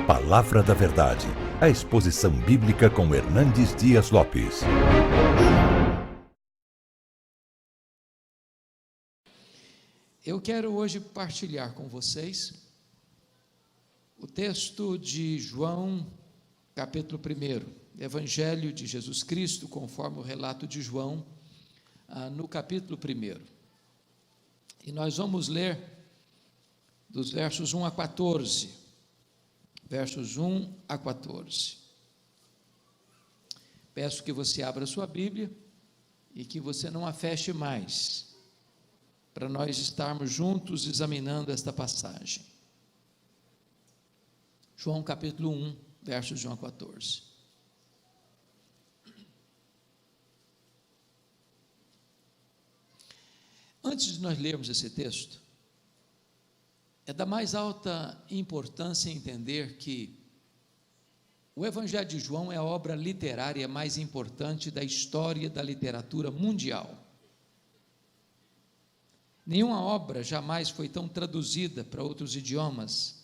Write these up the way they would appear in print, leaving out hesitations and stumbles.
Palavra da Verdade, a exposição bíblica com Hernandes Dias Lopes. Eu quero hoje partilhar com vocês o texto de João, capítulo 1, Evangelho de Jesus Cristo, conforme o relato de João, no capítulo 1. E nós vamos ler dos versos 1 a 14. Versos 1 a 14. Peço que você abra sua Bíblia e que você não a feche mais, para nós estarmos juntos examinando esta passagem. João capítulo 1, versos de 1 a 14. Antes de nós lermos esse texto, é da mais alta importância entender que o Evangelho de João é a obra literária mais importante da história da literatura mundial. Nenhuma obra jamais foi tão traduzida para outros idiomas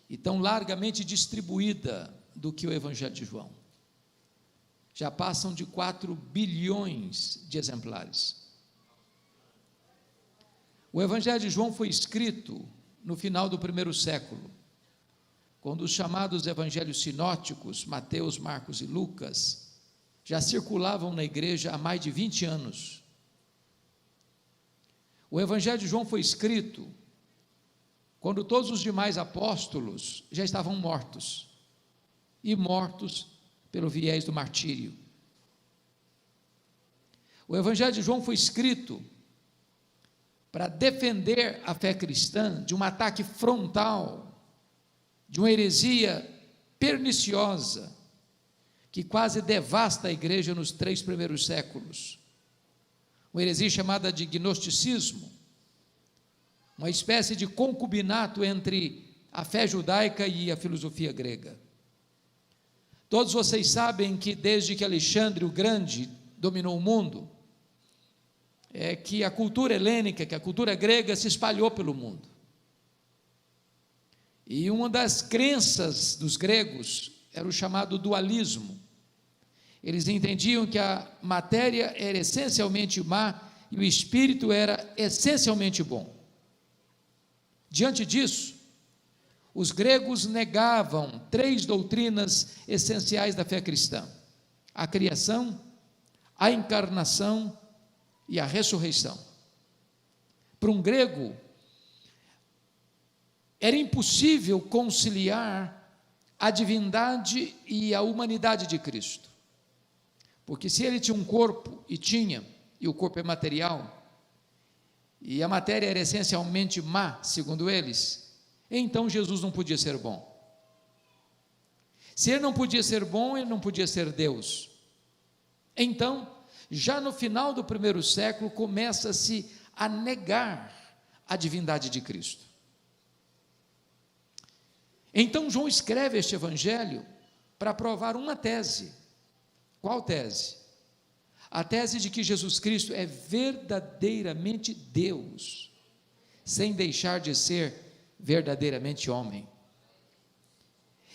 e tão largamente distribuída do que o Evangelho de João. Já passam de 4 bilhões de exemplares. O Evangelho de João foi escrito no final do primeiro século, quando os chamados evangelhos sinóticos, Mateus, Marcos e Lucas, já circulavam na igreja há mais de 20 anos. O Evangelho de João foi escrito quando todos os demais apóstolos já estavam mortos, e mortos pelo viés do martírio. O Evangelho de João foi escrito para defender a fé cristã de um ataque frontal, de uma heresia perniciosa, que quase devasta a igreja nos 3 primeiros séculos. Uma heresia chamada de gnosticismo, uma espécie de concubinato entre a fé judaica e a filosofia grega. Todos vocês sabem que desde que Alexandre o Grande dominou o mundo, que a cultura helênica, que a cultura grega se espalhou pelo mundo. E uma das crenças dos gregos era o chamado dualismo. Eles entendiam que a matéria era essencialmente má e o espírito era essencialmente bom. Diante disso, os gregos negavam 3 doutrinas essenciais da fé cristã: a criação, a encarnação e a ressurreição. Para um grego, era impossível conciliar a divindade e a humanidade de Cristo, porque se ele tinha um corpo, e o corpo é material, e a matéria era essencialmente má, segundo eles, então Jesus não podia ser bom. Se ele não podia ser bom, ele não podia ser Deus. Então, já no final do primeiro século, começa-se a negar a divindade de Cristo. Então João escreve este evangelho para provar uma tese. Qual tese? A tese de que Jesus Cristo é verdadeiramente Deus, sem deixar de ser verdadeiramente homem.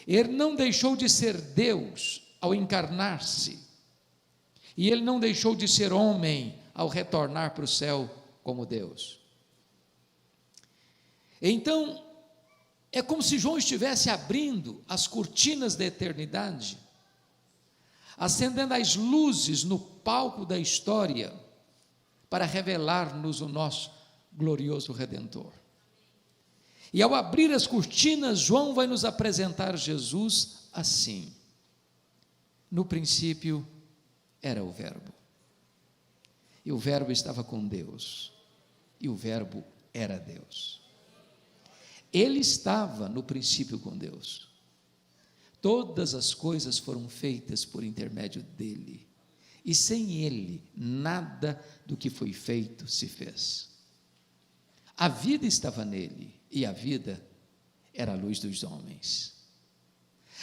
Ele não deixou de ser Deus ao encarnar-se, e ele não deixou de ser homem ao retornar para o céu como Deus. Então, é como se João estivesse abrindo as cortinas da eternidade, acendendo as luzes no palco da história, para revelar-nos o nosso glorioso Redentor. E ao abrir as cortinas, João vai nos apresentar Jesus assim: no princípio era o Verbo, e o Verbo estava com Deus, e o Verbo era Deus. Ele estava no princípio com Deus. Todas as coisas foram feitas por intermédio dele, e sem ele, nada do que foi feito se fez. A vida estava nele, e a vida era a luz dos homens.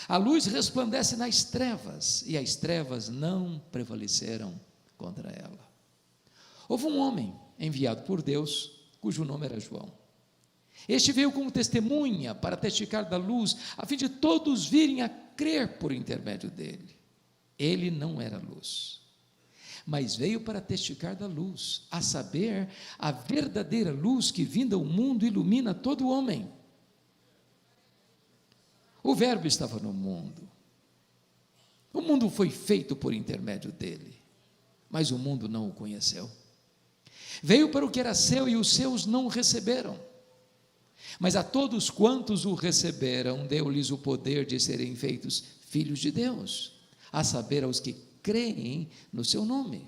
A luz resplandece nas trevas, e as trevas não prevaleceram contra ela. Houve um homem enviado por Deus, cujo nome era João. Este veio como testemunha para testificar da luz, a fim de todos virem a crer por intermédio dele. Ele não era luz, mas veio para testificar da luz, a saber, a verdadeira luz que vinda ao mundo ilumina todo homem. O Verbo estava no mundo. O mundo foi feito por intermédio dele, mas o mundo não o conheceu. Veio para o que era seu e os seus não o receberam. Mas a todos quantos o receberam, deu-lhes o poder de serem feitos filhos de Deus, a saber, aos que creem no seu nome,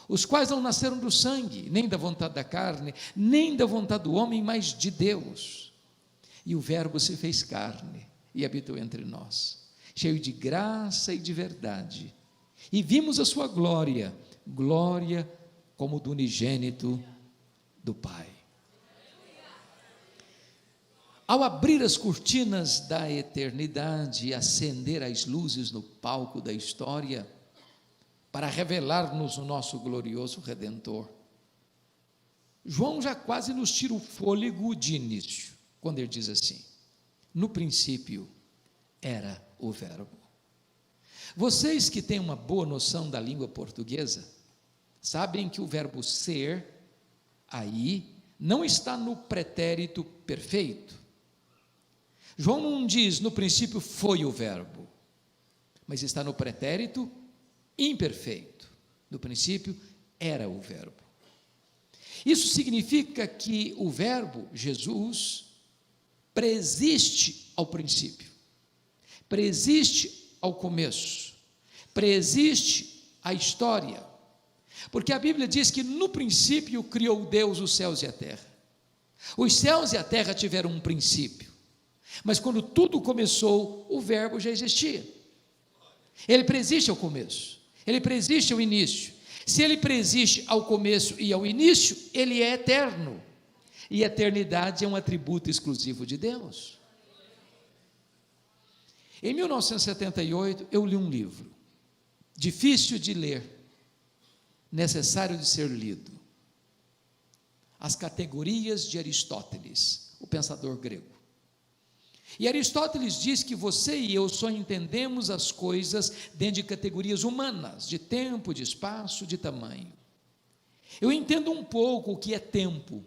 os quais não nasceram do sangue, nem da vontade da carne, nem da vontade do homem, mas de Deus. E o Verbo se fez carne e habitou entre nós, cheio de graça e de verdade, e vimos a sua glória, glória como do unigênito do Pai. Ao abrir as cortinas da eternidade e acender as luzes no palco da história, para revelar-nos o nosso glorioso Redentor, João já quase nos tira o fôlego de início, quando ele diz assim: no princípio era o Verbo. Vocês que têm uma boa noção da língua portuguesa, sabem que o verbo ser, aí, não está no pretérito perfeito. João não diz, no princípio foi o Verbo, mas está no pretérito imperfeito. No princípio era o Verbo. Isso significa que o Verbo, Jesus, preexiste ao princípio, preexiste ao começo, preexiste à história, porque a Bíblia diz que no princípio criou Deus os céus e a terra. Os céus e a terra tiveram um princípio, mas quando tudo começou, o Verbo já existia. Ele preexiste ao começo, ele preexiste ao início. Se ele preexiste ao começo e ao início, ele é eterno, e a eternidade é um atributo exclusivo de Deus. Em 1978, eu li um livro, difícil de ler, necessário de ser lido, As Categorias de Aristóteles, o pensador grego. E Aristóteles diz que você e eu só entendemos as coisas dentro de categorias humanas, de tempo, de espaço, de tamanho. Eu entendo um pouco o que é tempo,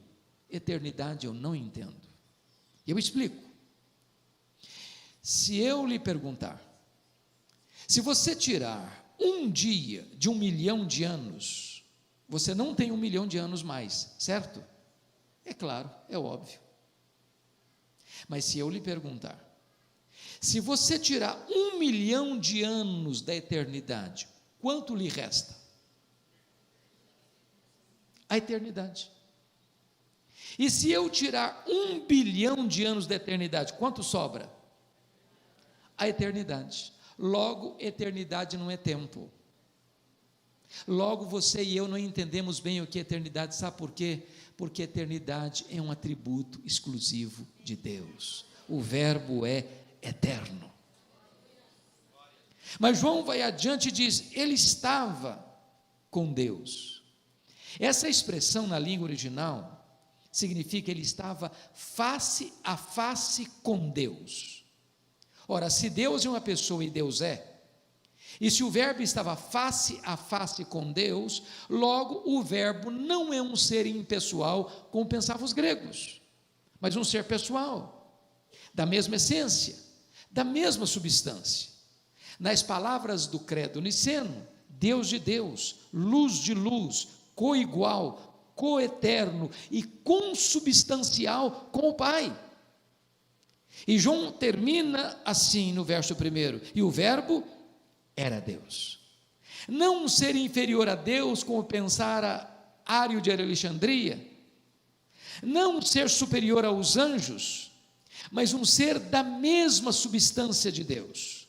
eternidade eu não entendo. Eu explico. Se eu lhe perguntar, se você tirar um dia de 1 milhão de anos, você não tem 1 milhão de anos mais, certo? É claro, é óbvio. Mas se eu lhe perguntar, se você tirar 1 milhão de anos da eternidade, quanto lhe resta? A eternidade. E se eu tirar 1 bilhão de anos da eternidade, quanto sobra? A eternidade. Logo, eternidade não é tempo. Logo, você e eu não entendemos bem o que é eternidade, sabe por quê? Porque eternidade é um atributo exclusivo de Deus. O Verbo é eterno. Mas João vai adiante e diz, ele estava com Deus. Essa expressão na língua original significa ele estava face a face com Deus. Ora, se Deus é uma pessoa e Deus é, e se o Verbo estava face a face com Deus, logo o Verbo não é um ser impessoal, como pensavam os gregos, mas um ser pessoal, da mesma essência, da mesma substância. Nas palavras do credo niceno, Deus de Deus, luz de luz, coigual, coeterno e consubstancial com o Pai. E João termina assim no verso 1, e o Verbo era Deus. Não um ser inferior a Deus, como pensara Ário de Alexandria, não um ser superior aos anjos, mas um ser da mesma substância de Deus,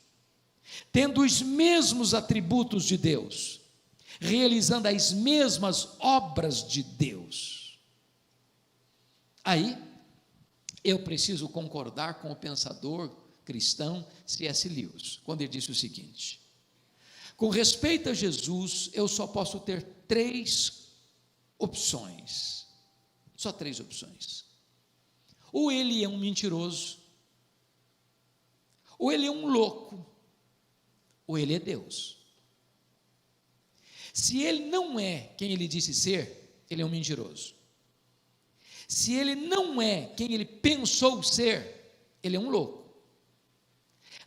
tendo os mesmos atributos de Deus, realizando as mesmas obras de Deus. Aí, eu preciso concordar com o pensador cristão C.S. Lewis, quando ele disse o seguinte: com respeito a Jesus, eu só posso ter 3 opções, só 3 opções. ou ele é um mentiroso, ou ele é um louco, ou ele é Deus. Se ele não é quem ele disse ser, ele é um mentiroso. Se ele não é quem ele pensou ser, ele é um louco.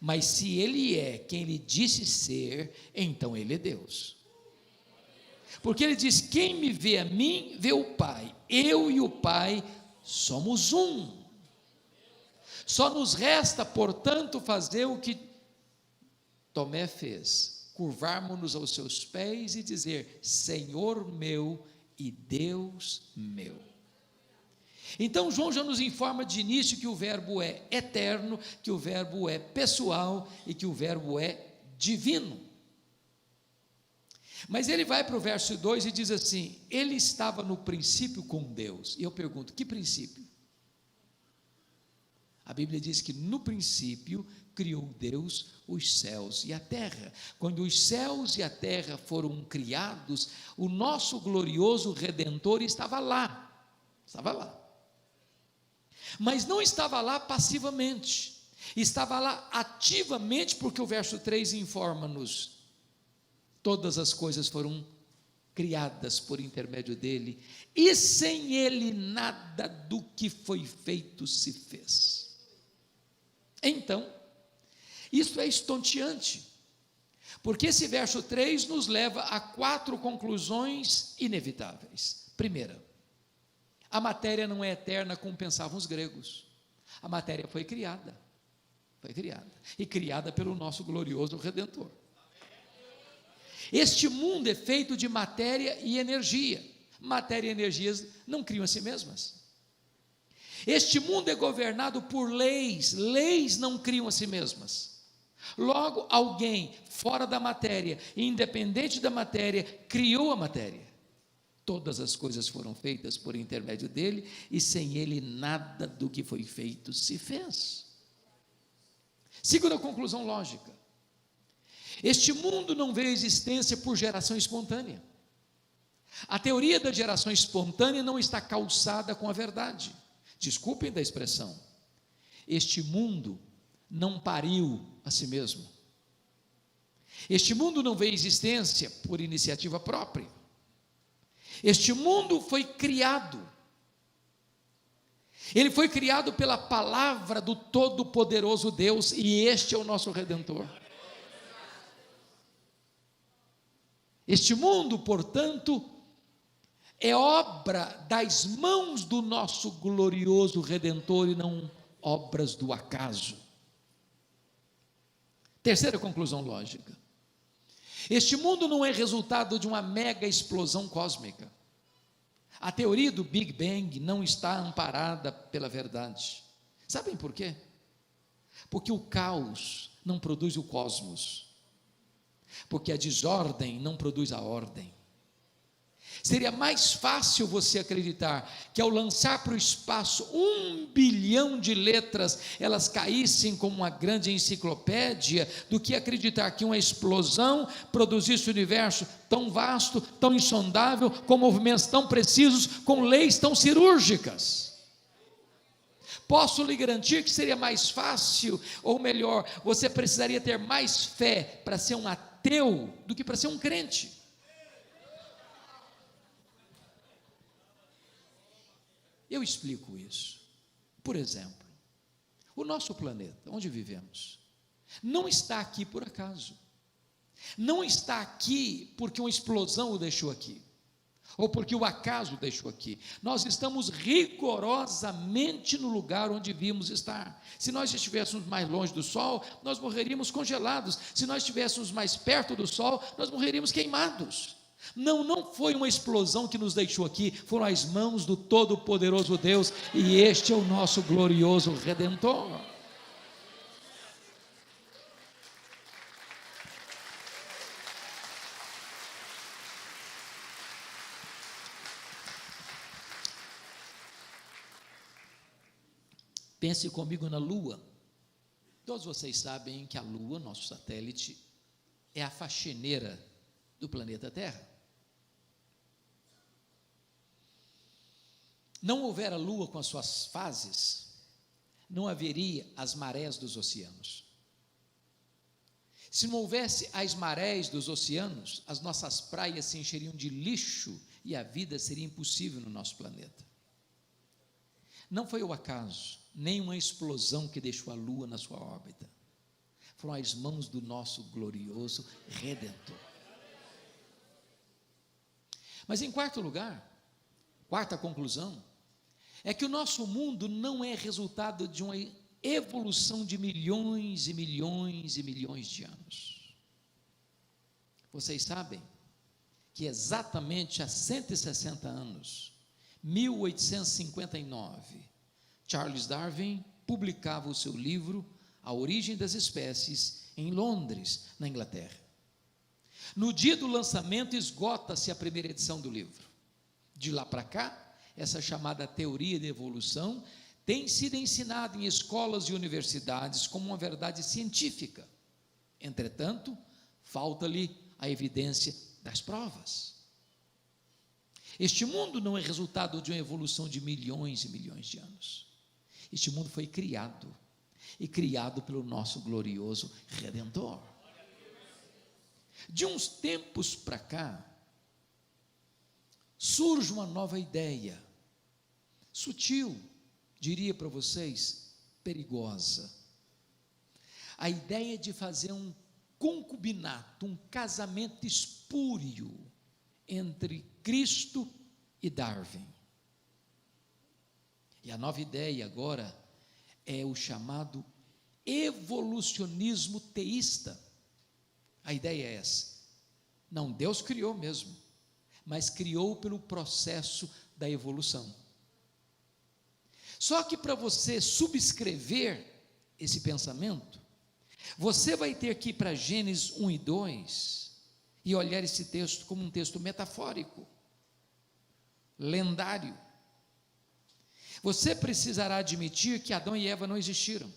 Mas se ele é quem ele disse ser, então ele é Deus. Porque ele diz: quem me vê a mim, vê o Pai. Eu e o Pai somos um. Só nos resta, portanto, fazer o que Tomé fez: curvarmos-nos aos seus pés e dizer: Senhor meu e Deus meu. Então João já nos informa de início que o verbo é eterno, que o verbo é pessoal e que o verbo é divino. Mas ele vai para o verso 2 e diz assim: ele estava no princípio com Deus. E eu pergunto: que princípio? A Bíblia diz que no princípio criou Deus os céus e a terra. Quando os céus e a terra foram criados, o nosso glorioso Redentor estava lá. Estava lá. Mas não estava lá passivamente, estava lá ativamente, porque o verso 3 informa-nos: todas as coisas foram criadas por intermédio dele, e sem ele nada do que foi feito se fez. Então, isso é estonteante, porque esse verso 3 nos leva a 4 conclusões inevitáveis. Primeira: a matéria não é eterna como pensavam os gregos. A matéria foi criada, e criada pelo nosso glorioso Redentor. Este mundo é feito de matéria e energia. Matéria e energias não criam a si mesmas. Este mundo é governado por leis. Leis não criam a si mesmas. Logo, alguém fora da matéria, independente da matéria, criou a matéria. Todas as coisas foram feitas por intermédio dele, e sem ele nada do que foi feito se fez. Segunda conclusão lógica: este mundo não veio à existência por geração espontânea. A teoria da geração espontânea não está calçada com a verdade. Desculpem da expressão. Este mundo não pariu a si mesmo. Este mundo não veio à existência por iniciativa própria. Este mundo foi criado. Ele foi criado pela palavra do Todo-Poderoso Deus, e este é o nosso Redentor. Este mundo, portanto, é obra das mãos do nosso glorioso Redentor e não obras do acaso. Terceira conclusão lógica: este mundo não é resultado de uma mega explosão cósmica. A teoria do Big Bang não está amparada pela verdade. Sabem por quê? Porque o caos não produz o cosmos. Porque a desordem não produz a ordem. Seria mais fácil você acreditar que ao lançar para o espaço 1 bilhão de letras, elas caíssem como uma grande enciclopédia, do que acreditar que uma explosão produzisse um universo tão vasto, tão insondável, com movimentos tão precisos, com leis tão cirúrgicas. Posso lhe garantir que seria mais fácil, ou melhor, você precisaria ter mais fé para ser um ateu do que para ser um crente. Eu explico isso. Por exemplo, o nosso planeta, onde vivemos, não está aqui por acaso. Não está aqui porque uma explosão o deixou aqui, ou porque o acaso o deixou aqui. Nós estamos rigorosamente no lugar onde devíamos estar. Se nós estivéssemos mais longe do Sol, nós morreríamos congelados. Se nós estivéssemos mais perto do Sol, nós morreríamos queimados. Não foi uma explosão que nos deixou aqui, foram as mãos do Todo-Poderoso Deus, e este é o nosso glorioso Redentor. Pense comigo na Lua. Todos vocês sabem que a Lua, nosso satélite, é a faxineira do planeta Terra. Não houvera Lua com as suas fases, não haveria as marés dos oceanos. Se não houvesse as marés dos oceanos, as nossas praias se encheriam de lixo e a vida seria impossível no nosso planeta. Não foi o acaso, nem uma explosão que deixou a Lua na sua órbita. Foram as mãos do nosso glorioso Redentor. Mas em quarto lugar, quarta conclusão, é que o nosso mundo não é resultado de uma evolução de milhões e milhões e milhões de anos. Vocês sabem que exatamente há 160 anos, 1859, Charles Darwin publicava o seu livro A Origem das Espécies em Londres, na Inglaterra. No dia do lançamento esgota-se a primeira edição do livro. De lá para cá, essa chamada teoria da evolução tem sido ensinada em escolas e universidades como uma verdade científica. Entretanto, falta-lhe a evidência das provas. Este mundo não é resultado de uma evolução de milhões e milhões de anos. Este mundo foi criado, e criado pelo nosso glorioso Redentor. De uns tempos para cá, surge uma nova ideia, sutil, diria para vocês, perigosa. A ideia de fazer um concubinato, um casamento espúrio entre Cristo e Darwin. E a nova ideia agora é o chamado evolucionismo teísta. A ideia é essa: não, Deus criou mesmo, mas criou pelo processo da evolução. Só que para você subscrever esse pensamento, você vai ter que ir para Gênesis 1 e 2 e olhar esse texto como um texto metafórico, lendário. Você precisará admitir que Adão e Eva não existiram.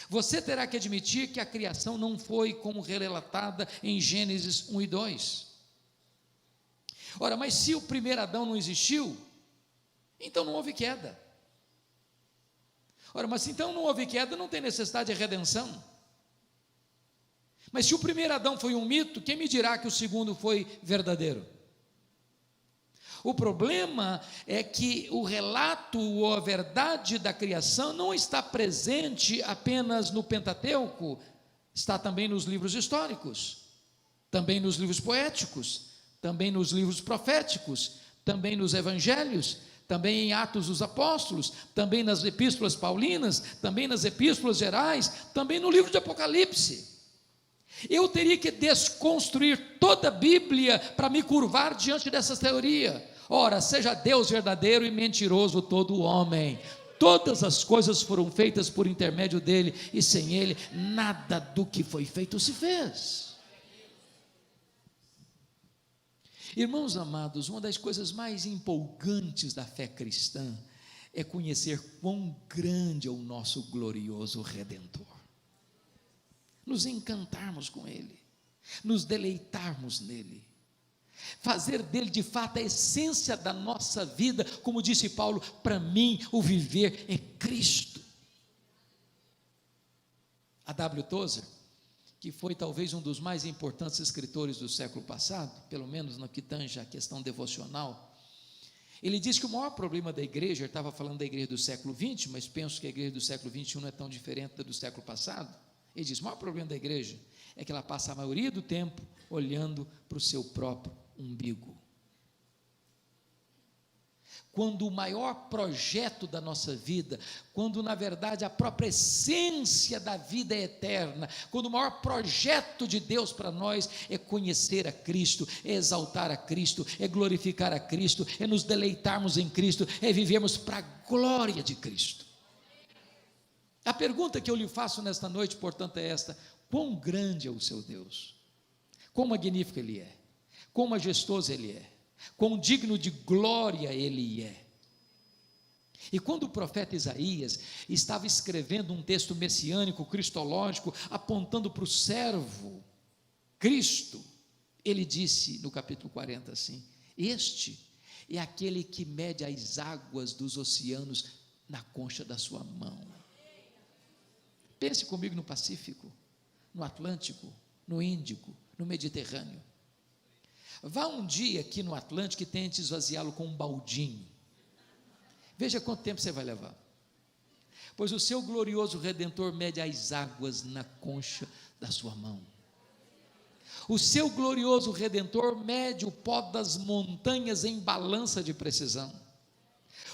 Você terá que admitir que a criação não foi como relatada em Gênesis 1 e 2. Ora, mas se o primeiro Adão não existiu, então não houve queda. Ora, mas se então não houve queda, não tem necessidade de redenção. Mas se o primeiro Adão foi um mito, quem me dirá que o segundo foi verdadeiro? O problema é que o relato ou a verdade da criação não está presente apenas no Pentateuco, está também nos livros históricos, também nos livros poéticos, também nos livros proféticos, também nos evangelhos, também em Atos dos Apóstolos, também nas epístolas paulinas, também nas epístolas gerais, também no livro de Apocalipse. Eu teria que desconstruir toda a Bíblia para me curvar diante dessa teoria. Ora, seja Deus verdadeiro e mentiroso todo homem. Todas as coisas foram feitas por intermédio dele, e sem ele, nada do que foi feito se fez. Irmãos amados, uma das coisas mais empolgantes da fé cristã é conhecer quão grande é o nosso glorioso Redentor. Nos encantarmos com ele, nos deleitarmos nele, fazer dele de fato a essência da nossa vida. Como disse Paulo, para mim o viver é Cristo. A W. Tozer, que foi talvez um dos mais importantes escritores do século passado, pelo menos no que tange a questão devocional, ele diz que o maior problema da igreja, ele estava falando da igreja do século XX, mas penso que a igreja do século XXI não é tão diferente da do século passado. Ele diz: o maior problema da igreja é que ela passa a maioria do tempo olhando para o seu próprio umbigo. Quando o maior projeto da nossa vida, quando na verdade a própria essência da vida é eterna, quando o maior projeto de Deus para nós é conhecer a Cristo, é exaltar a Cristo, é glorificar a Cristo, é nos deleitarmos em Cristo, é vivermos para a glória de Cristo. A pergunta que eu lhe faço nesta noite, portanto, é esta: quão grande é o seu Deus? Quão magnífico Ele é? Quão majestoso Ele é? Quão digno de glória Ele é? E quando o profeta Isaías estava escrevendo um texto messiânico, cristológico, apontando para o servo Cristo, ele disse no capítulo 40 assim: este é aquele que mede as águas dos oceanos na concha da sua mão. Pense comigo no Pacífico, no Atlântico, no Índico, no Mediterrâneo. Vá um dia aqui no Atlântico e tente esvaziá-lo com um baldinho. Veja quanto tempo você vai levar. Pois o seu glorioso Redentor mede as águas na concha da sua mão. O seu glorioso Redentor mede o pó das montanhas em balança de precisão.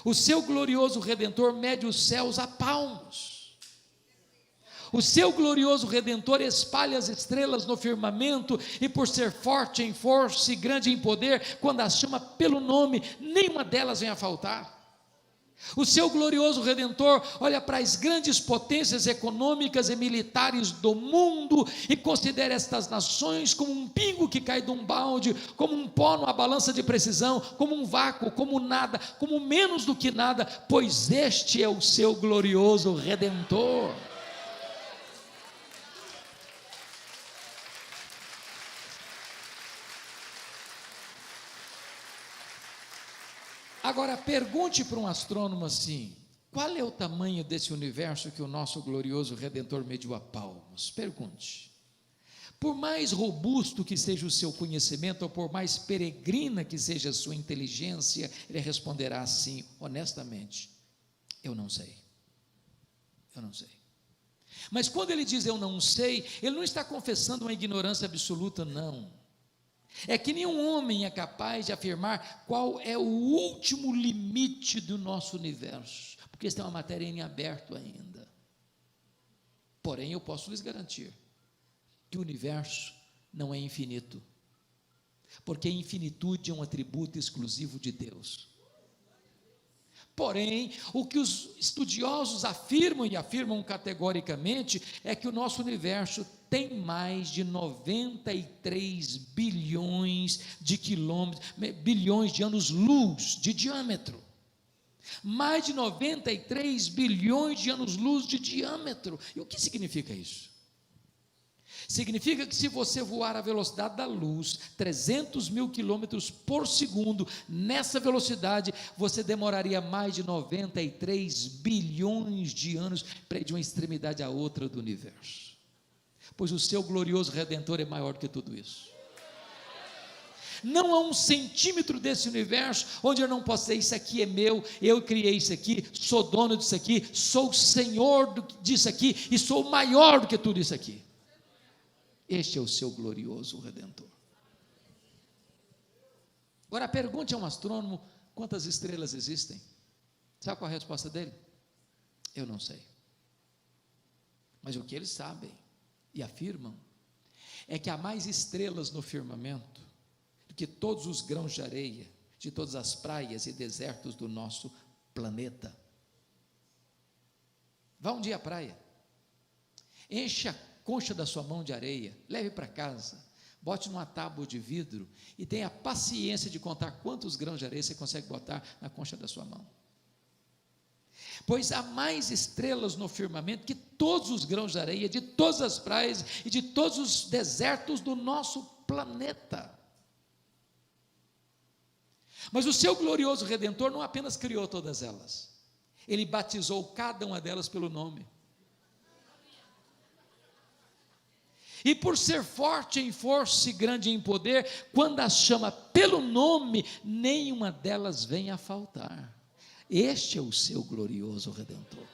O seu glorioso Redentor mede os céus a palmos. O seu glorioso Redentor espalha as estrelas no firmamento, e por ser forte em força e grande em poder, quando as chama pelo nome, nenhuma delas vem a faltar. O seu glorioso Redentor olha para as grandes potências econômicas e militares do mundo e considera estas nações como um pingo que cai de um balde, como um pó numa balança de precisão, como um vácuo, como nada, como menos do que nada, pois este é o seu glorioso Redentor. Agora, pergunte para um astrônomo assim: qual é o tamanho desse universo que o nosso glorioso Redentor mediu a palmos? Pergunte. Por mais robusto que seja o seu conhecimento, ou por mais peregrina que seja a sua inteligência, ele responderá assim, honestamente: eu não sei. Eu não sei. Mas quando ele diz eu não sei, ele não está confessando uma ignorância absoluta, não. É que nenhum homem é capaz de afirmar qual é o último limite do nosso universo, porque isso é uma matéria em aberto ainda. Porém, eu posso lhes garantir que o universo não é infinito, porque a infinitude é um atributo exclusivo de Deus. Porém, o que os estudiosos afirmam, e afirmam categoricamente, é que o nosso universo tem mais de 93 bilhões de quilômetros, bilhões de anos-luz de diâmetro. Mais de 93 bilhões de anos-luz de diâmetro. E o que significa isso? Significa que se você voar à velocidade da luz, 300 mil quilômetros por segundo, nessa velocidade, você demoraria mais de 93 bilhões de anos para ir de uma extremidade à outra do universo. Pois o seu glorioso Redentor é maior que tudo isso. Não há um centímetro desse universo onde eu não possa dizer: isso aqui é meu, eu criei isso aqui, sou dono disso aqui, sou o Senhor disso aqui e sou maior do que tudo isso aqui. Este é o seu glorioso Redentor. Agora pergunte a um astrônomo quantas estrelas existem. Sabe qual é a resposta dele? Eu não sei. Mas o que eles sabem e afirmam é que há mais estrelas no firmamento do que todos os grãos de areia de todas as praias e desertos do nosso planeta. Vá um dia à praia, enche a concha da sua mão de areia, leve para casa, bote numa tábua de vidro e tenha a paciência de contar quantos grãos de areia você consegue botar na concha da sua mão. Pois há mais estrelas no firmamento que todos os grãos de areia, de todas as praias e de todos os desertos do nosso planeta. Mas o seu glorioso Redentor não apenas criou todas elas, ele batizou cada uma delas pelo nome. E por ser forte em força e grande em poder, quando as chama pelo nome, nenhuma delas vem a faltar. Este é o seu glorioso Redentor.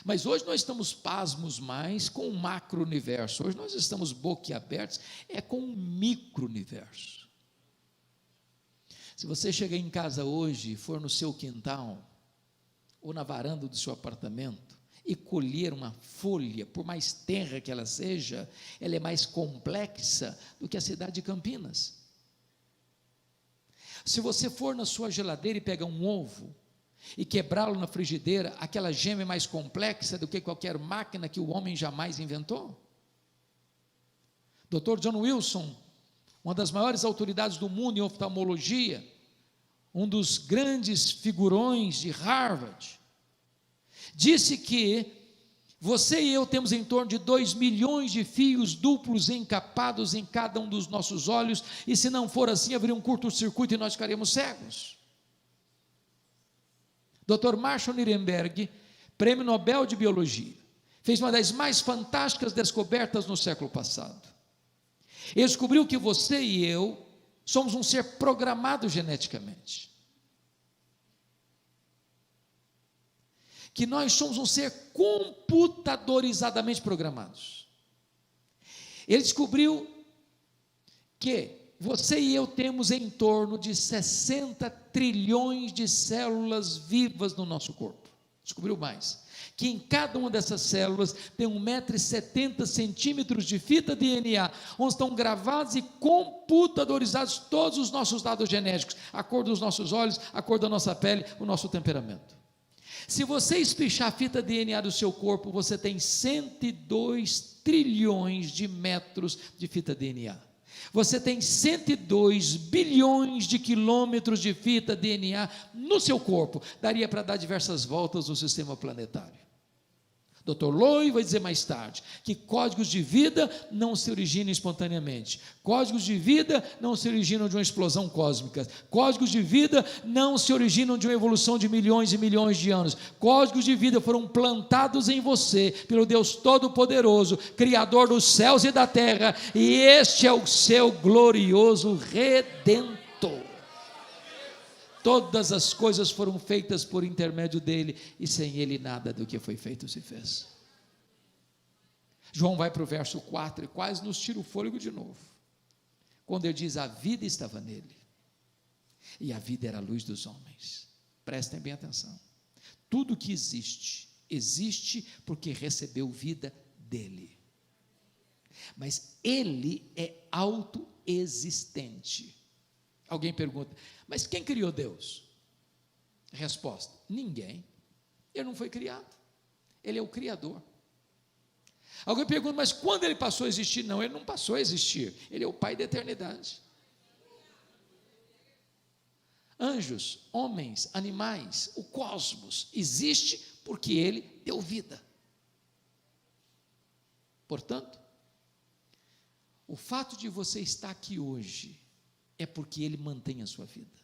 Mas hoje nós estamos pasmos mais com o macro-universo, hoje nós estamos boquiabertos, é com o micro-universo. Se você chegar em casa hoje e for no seu quintal, ou na varanda do seu apartamento, e colher uma folha, por mais tenra que ela seja, ela é mais complexa do que a cidade de Campinas. Se você for na sua geladeira e pegar um ovo, e quebrá-lo na frigideira, aquela gema é mais complexa do que qualquer máquina que o homem jamais inventou. Dr. John Wilson, uma das maiores autoridades do mundo em oftalmologia, um dos grandes figurões de Harvard, disse que você e eu temos em torno de 2 milhões de fios duplos encapados em cada um dos nossos olhos, e se não for assim, haveria um curto-circuito e nós ficaríamos cegos. Dr. Marshall Nirenberg, Prêmio Nobel de Biologia, fez uma das mais fantásticas descobertas no século passado. Ele descobriu que você e eu somos um ser programado geneticamente. Que nós somos um ser computadorizadamente programados. Ele descobriu que você e eu temos em torno de 60 trilhões de células vivas no nosso corpo. Descobriu mais. Que em cada uma dessas células tem 1,70 m de fita DNA, onde estão gravados e computadorizados todos os nossos dados genéticos, a cor dos nossos olhos, a cor da nossa pele, o nosso temperamento. Se você espichar a fita DNA do seu corpo, você tem 102 trilhões de metros de fita DNA. Você tem 102 bilhões de quilômetros de fita DNA no seu corpo. Daria para dar diversas voltas no sistema planetário. Dr. Loy vai dizer mais tarde que códigos de vida não se originam espontaneamente. Códigos de vida não se originam de uma explosão cósmica. Códigos de vida não se originam de uma evolução de milhões e milhões de anos. Códigos de vida foram plantados em você pelo Deus Todo-Poderoso, Criador dos céus e da terra, e este é o seu glorioso Redentor. Todas as coisas foram feitas por intermédio dele, e sem ele nada do que foi feito se fez. João vai para o verso 4 e quase nos tira o fôlego de novo, quando ele diz: a vida estava nele, e a vida era a luz dos homens. Prestem bem atenção, tudo que existe, existe porque recebeu vida dele, mas ele é autoexistente. Alguém pergunta: mas quem criou Deus? Resposta: ninguém. Ele não foi criado, ele é o Criador. Alguém pergunta: mas quando ele passou a existir? Não, ele não passou a existir, ele é o Pai da eternidade. Anjos, homens, animais, o cosmos existe porque ele deu vida. Portanto, o fato de você estar aqui hoje é porque ele mantém a sua vida.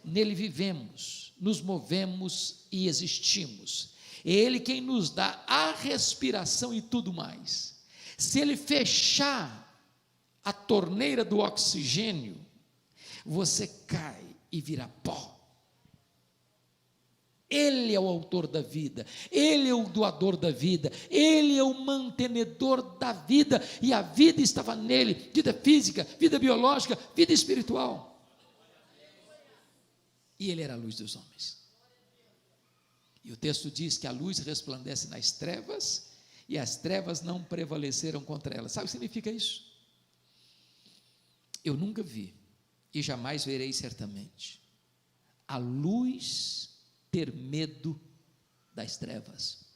Nele vivemos, nos movemos e existimos. É ele quem nos dá a respiração e tudo mais. Se ele fechar a torneira do oxigênio, você cai e vira pó. Ele é o autor da vida, ele é o doador da vida, ele é o mantenedor da vida, e a vida estava nele, vida física, vida biológica, vida espiritual. E ele era a luz dos homens. E o texto diz que a luz resplandece nas trevas, e as trevas não prevaleceram contra ela. Sabe o que significa isso? Eu nunca vi, e jamais verei certamente, a luz ter medo das trevas.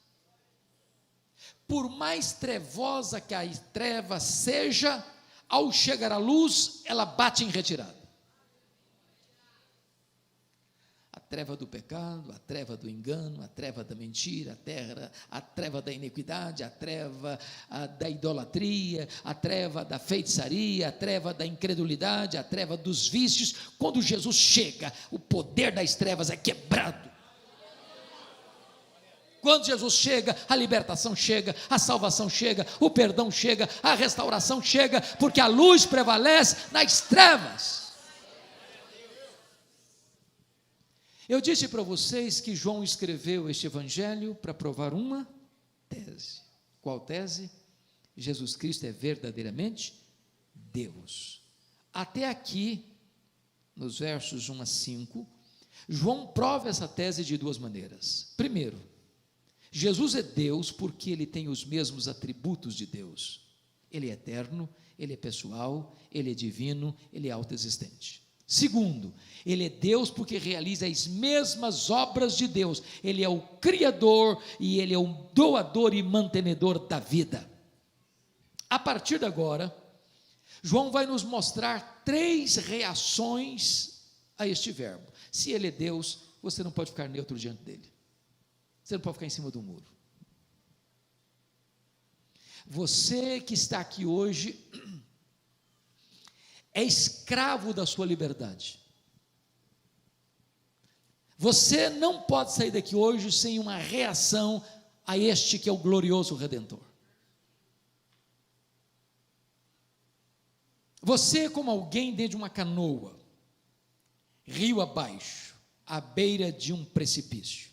Por mais trevosa que a treva seja, ao chegar a luz, ela bate em retirada. A treva do pecado, a treva do engano, a treva da mentira, a treva da iniquidade, a treva da idolatria, a treva da feitiçaria, a treva da incredulidade, a treva dos vícios. Quando Jesus chega, o poder das trevas é quebrado. Quando Jesus chega, a libertação chega, a salvação chega, o perdão chega, a restauração chega, porque a luz prevalece nas trevas. Eu disse para vocês que João escreveu este evangelho para provar uma tese. Qual tese? Jesus Cristo é verdadeiramente Deus. Até aqui, nos versos 1 a 5, João prova essa tese de duas maneiras. Primeiro, Jesus é Deus porque ele tem os mesmos atributos de Deus. Ele é eterno, ele é pessoal, ele é divino, ele é autoexistente. Segundo, ele é Deus porque realiza as mesmas obras de Deus. Ele é o Criador e ele é o doador e mantenedor da vida. A partir de agora, João vai nos mostrar 3 reações a este verbo. Se ele é Deus, você não pode ficar neutro diante dele. Você não pode ficar em cima do muro. Você que está aqui hoje é escravo da sua liberdade. Você não pode sair daqui hoje sem uma reação a este que é o glorioso Redentor. Você é como alguém dentro de uma canoa, rio abaixo, à beira de um precipício.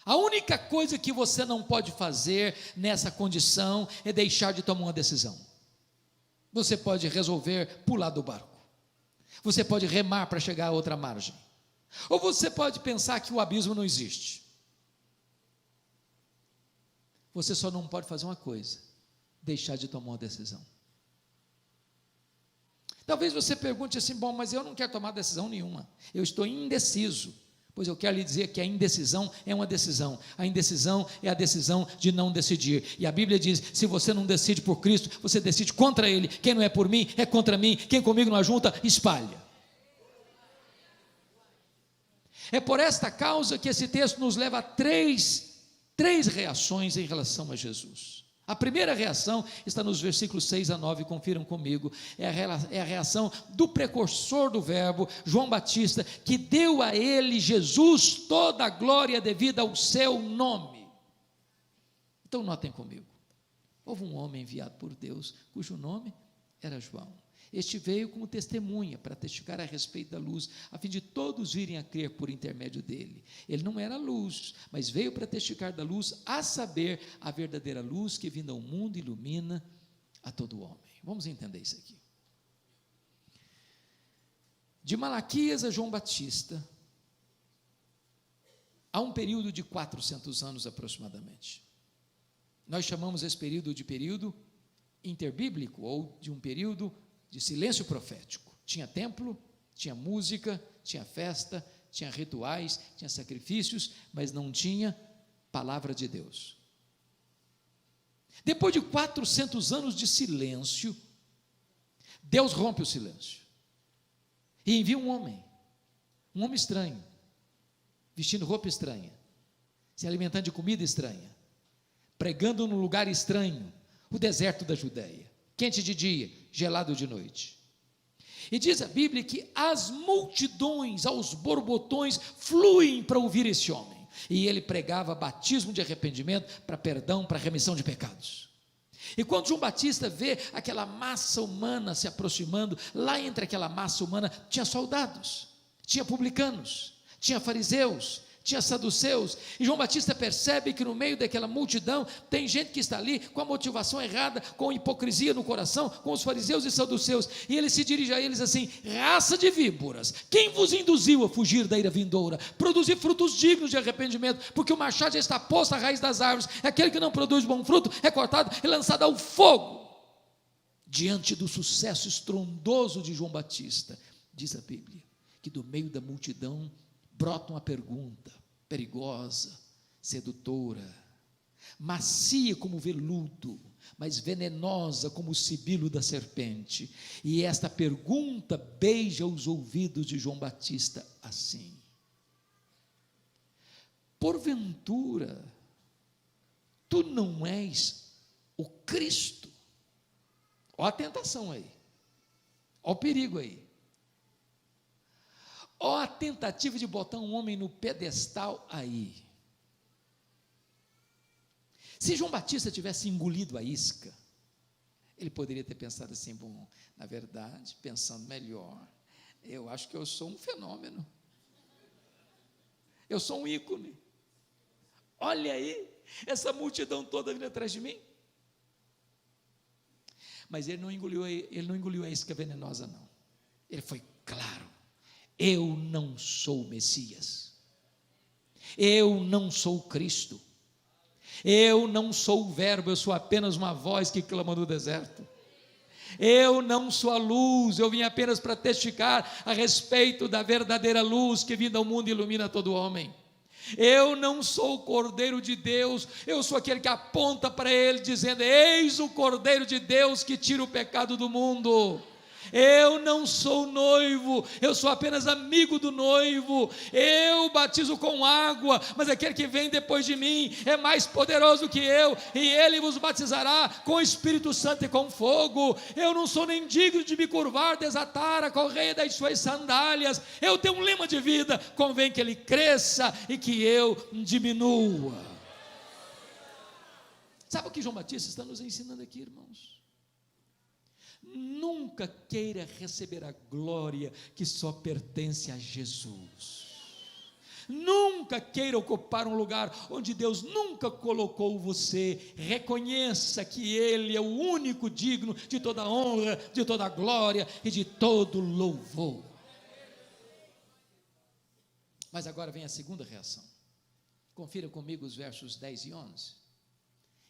A única coisa que você não pode fazer nessa condição é deixar de tomar uma decisão. Você pode resolver pular do barco. Você pode remar para chegar a outra margem. Ou você pode pensar que o abismo não existe. Você só não pode fazer uma coisa: deixar de tomar uma decisão. Talvez você pergunte assim: bom, mas eu não quero tomar decisão nenhuma, eu estou indeciso. Pois eu quero lhe dizer que a indecisão é uma decisão. A indecisão é a decisão de não decidir. E a Bíblia diz: se você não decide por Cristo, você decide contra Ele. Quem não é por mim, é contra mim. Quem comigo não ajunta, espalha. É por esta causa que esse texto nos leva a três reações em relação a Jesus. A primeira reação está nos versículos 6 a 9, confiram comigo, é a reação do precursor do verbo, João Batista, que deu a ele, Jesus, toda a glória devida ao seu nome. Então notem comigo, houve um homem enviado por Deus, cujo nome era João. Este veio como testemunha para testificar a respeito da luz, a fim de todos virem a crer por intermédio dele. Ele não era luz, mas veio para testificar da luz, a saber, a verdadeira luz que vindo ao mundo ilumina a todo homem. Vamos entender isso aqui. De Malaquias a João Batista, há um período de 400 anos aproximadamente. Nós chamamos esse período de período interbíblico, ou de um período de silêncio profético. Tinha templo, tinha música, tinha festa, tinha rituais, tinha sacrifícios, mas não tinha palavra de Deus. Depois de 400 anos de silêncio, Deus rompe o silêncio e envia um homem estranho, vestindo roupa estranha, se alimentando de comida estranha, pregando num lugar estranho, o deserto da Judéia, quente de dia, gelado de noite. E diz a Bíblia que as multidões, aos borbotões, fluem para ouvir esse homem. E ele pregava batismo de arrependimento para perdão, para remissão de pecados. E quando João Batista vê aquela massa humana se aproximando, lá entre aquela massa humana tinha soldados, tinha publicanos, tinha fariseus, tinha saduceus, e João Batista percebe que no meio daquela multidão tem gente que está ali com a motivação errada, com hipocrisia no coração, com os fariseus e saduceus, e ele se dirige a eles assim: raça de víboras, quem vos induziu a fugir da ira vindoura? Produzir frutos dignos de arrependimento, porque o machado já está posto à raiz das árvores, aquele que não produz bom fruto é cortado e lançado ao fogo. Diante do sucesso estrondoso de João Batista, diz a Bíblia, que do meio da multidão brota uma pergunta perigosa, sedutora, macia como veludo, mas venenosa como o sibilo da serpente. E esta pergunta beija os ouvidos de João Batista assim: porventura tu não és o Cristo? Olha a tentação aí, olha o perigo aí. Ó a tentativa de botar um homem no pedestal aí. Se João Batista tivesse engolido a isca, ele poderia ter pensado assim: bom, na verdade, pensando melhor, eu acho que eu sou um fenômeno, eu sou um ícone, olha aí, essa multidão toda vindo atrás de mim. Mas ele não engoliu a isca venenosa, não. Ele foi claro: eu não sou o Messias, eu não sou o Cristo, eu não sou o Verbo, eu sou apenas uma voz que clama no deserto. Eu não sou a luz, eu vim apenas para testificar a respeito da verdadeira luz que vindo ao mundo ilumina todo homem. Eu não sou o Cordeiro de Deus, eu sou aquele que aponta para ele dizendo: eis o Cordeiro de Deus que tira o pecado do mundo. Eu não sou noivo, eu sou apenas amigo do noivo. Eu batizo com água, mas aquele que vem depois de mim é mais poderoso que eu, e ele vos batizará com o Espírito Santo e com fogo. Eu não sou nem digno de me curvar, desatar a correia das suas sandálias. Eu tenho um lema de vida: convém que ele cresça e que eu diminua. Sabe o que João Batista está nos ensinando aqui, irmãos? Nunca queira receber a glória que só pertence a Jesus. Nunca queira ocupar um lugar onde Deus nunca colocou você. Reconheça que Ele é o único digno de toda honra, de toda glória e de todo louvor. Mas agora vem a segunda reação. Confira comigo os versos 10 e 11.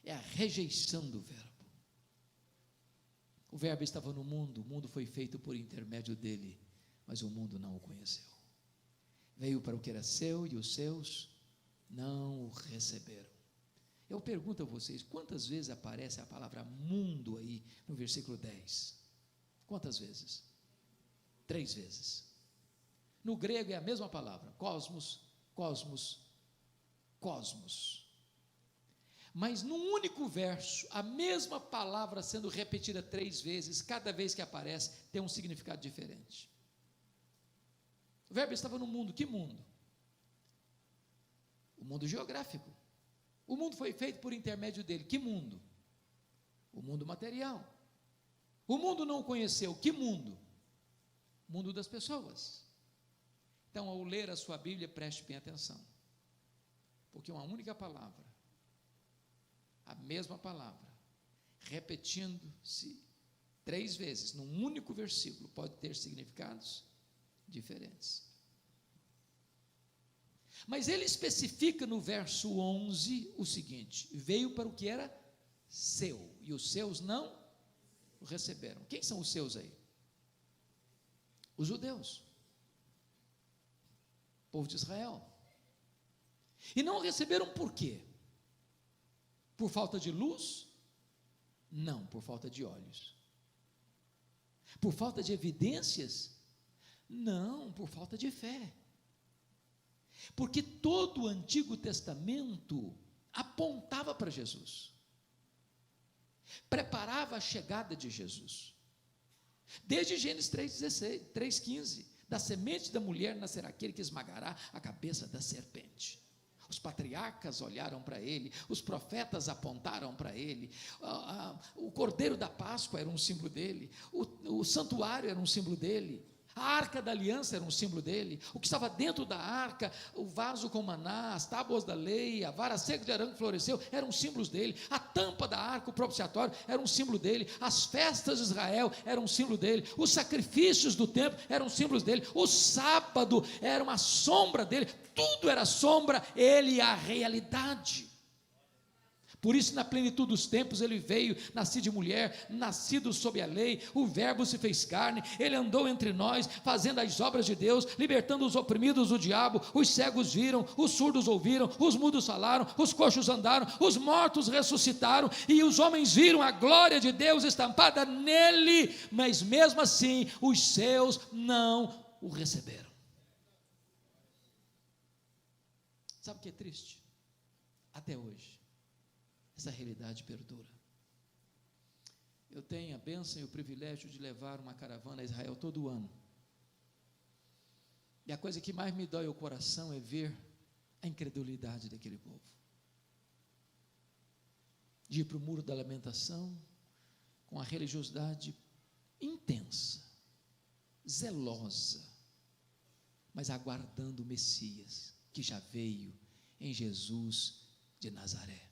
É a rejeição do verbo. O verbo estava no mundo, o mundo foi feito por intermédio dele, mas o mundo não o conheceu. Veio para o que era seu e os seus não o receberam. Eu pergunto a vocês, quantas vezes aparece a palavra mundo aí no versículo 10? Quantas vezes? 3 vezes. No grego é a mesma palavra, cosmos, cosmos, cosmos. Mas num único verso, a mesma palavra sendo repetida 3 vezes, cada vez que aparece, tem um significado diferente. O verbo estava no mundo, que mundo? O mundo geográfico. O mundo foi feito por intermédio dele, que mundo? O mundo material. O mundo não o conheceu, que mundo? O mundo das pessoas. Então, ao ler a sua Bíblia, preste bem atenção, porque uma única palavra, a mesma palavra, repetindo-se 3 vezes, num único versículo, pode ter significados diferentes. Mas ele especifica no verso 11 o seguinte: veio para o que era seu, e os seus não o receberam. Quem são os seus aí? Os judeus, povo de Israel. E não o receberam por quê? Por falta de luz? Não, por falta de olhos. Por falta de evidências? Não, por falta de fé. Porque todo o Antigo Testamento apontava para Jesus, preparava a chegada de Jesus. Desde Gênesis 3,16, 3,15, da semente da mulher nascerá aquele que esmagará a cabeça da serpente. Os patriarcas olharam para ele, os profetas apontaram para ele, o cordeiro da Páscoa era um símbolo dele, o santuário era um símbolo dele, a arca da aliança era um símbolo dele, o que estava dentro da arca, o vaso com maná, as tábuas da lei, a vara seca de Arã que floresceu, eram símbolos dele, a tampa da arca, o propiciatório, era um símbolo dele, as festas de Israel eram um símbolo dele, os sacrifícios do templo eram símbolos dele, o sábado era uma sombra dele, tudo era sombra, ele é a realidade. Por isso, na plenitude dos tempos, ele veio, nascido de mulher, nascido sob a lei, o verbo se fez carne, ele andou entre nós, fazendo as obras de Deus, libertando os oprimidos do diabo, os cegos viram, os surdos ouviram, os mudos falaram, os coxos andaram, os mortos ressuscitaram, e os homens viram a glória de Deus estampada nele, mas mesmo assim, os seus não o receberam. Sabe o que é triste? Até hoje essa realidade perdura. Eu tenho a bênção e o privilégio de levar uma caravana a Israel todo ano, e a coisa que mais me dói o coração é ver a incredulidade daquele povo, de ir para o Muro da Lamentação com a religiosidade intensa, zelosa, mas aguardando o Messias, que já veio em Jesus de Nazaré.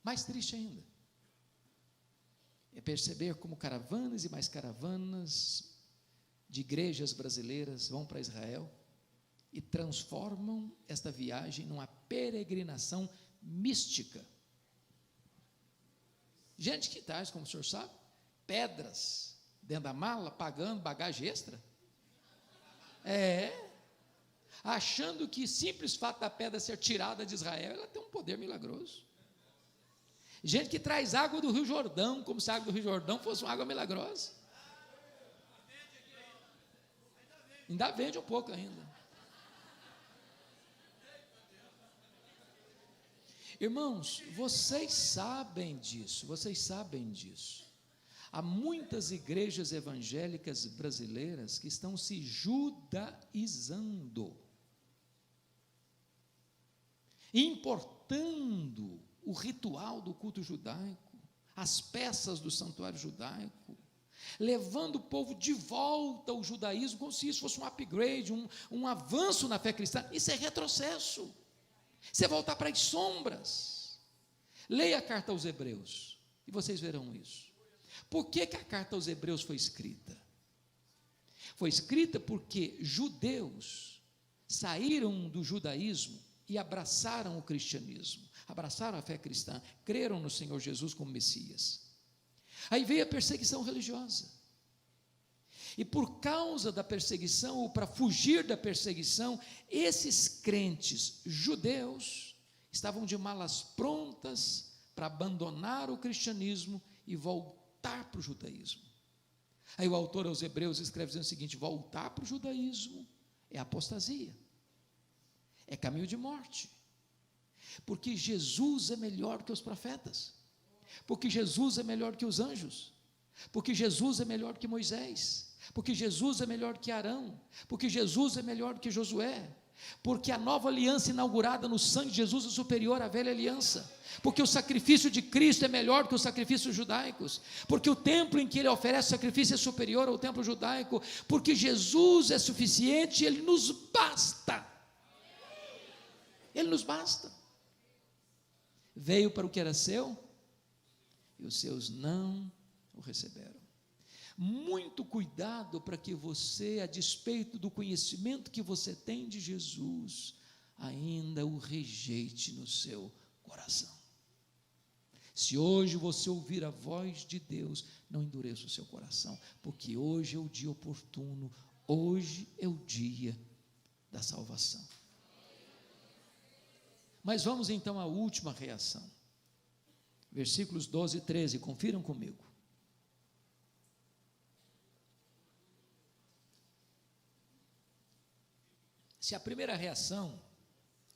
Mais triste ainda é perceber como caravanas e mais caravanas de igrejas brasileiras vão para Israel e transformam esta viagem numa peregrinação mística. Gente que traz, como o senhor sabe, pedras dentro da mala, pagando bagagem extra. Achando que simples fato da pedra ser tirada de Israel, ela tem um poder milagroso. Gente que traz água do Rio Jordão, como se a água do Rio Jordão fosse uma água milagrosa. Ainda vende um pouco ainda. Irmãos, vocês sabem disso, Há muitas igrejas evangélicas brasileiras que estão se judaizando, importando o ritual do culto judaico, as peças do santuário judaico, levando o povo de volta ao judaísmo, como se isso fosse um upgrade, um avanço na fé cristã. Isso é retrocesso. Você voltar para as sombras. Leia a carta aos Hebreus e vocês verão isso. Por que a carta aos Hebreus foi escrita? Foi escrita porque judeus saíram do judaísmo e abraçaram o cristianismo, abraçaram a fé cristã, creram no Senhor Jesus como Messias. Aí veio a perseguição religiosa. E por causa da perseguição, ou para fugir da perseguição, esses crentes judeus estavam de malas prontas para abandonar o cristianismo e voltar para o judaísmo. Aí o autor aos Hebreus escreve dizendo o seguinte: voltar para o judaísmo é apostasia, é caminho de morte, porque Jesus é melhor que os profetas, porque Jesus é melhor que os anjos, porque Jesus é melhor que Moisés, porque Jesus é melhor que Arão, porque Jesus é melhor que Josué, porque a nova aliança inaugurada no sangue de Jesus é superior à velha aliança, porque o sacrifício de Cristo é melhor que os sacrifícios judaicos, porque o templo em que ele oferece sacrifício é superior ao templo judaico, porque Jesus é suficiente, ele nos basta, ele nos basta. Veio para o que era seu e os seus não o receberam. Muito cuidado para que você, a despeito do conhecimento que você tem de Jesus, ainda o rejeite no seu coração. Se hoje você ouvir a voz de Deus, não endureça o seu coração, porque hoje é o dia oportuno, hoje é o dia da salvação. Mas vamos então à última reação, versículos 12 e 13, confiram comigo. Se a primeira reação,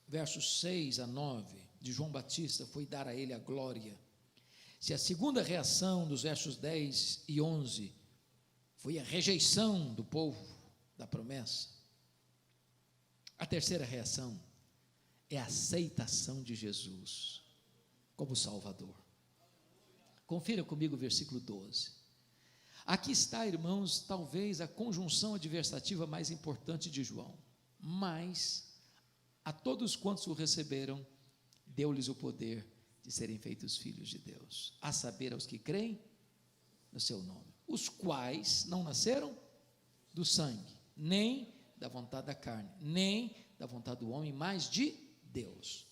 versos 6 a 9, de João Batista, foi dar a ele a glória, se a segunda reação, dos versos 10 e 11, foi a rejeição do povo da promessa, a terceira reação é a aceitação de Jesus como Salvador. Confira comigo o versículo 12. Aqui está, irmãos, talvez a conjunção adversativa mais importante de João. Mas a todos quantos o receberam, deu-lhes o poder de serem feitos filhos de Deus, a saber, aos que creem no seu nome, os quais não nasceram do sangue, nem da vontade da carne, nem da vontade do homem, mas de Deus.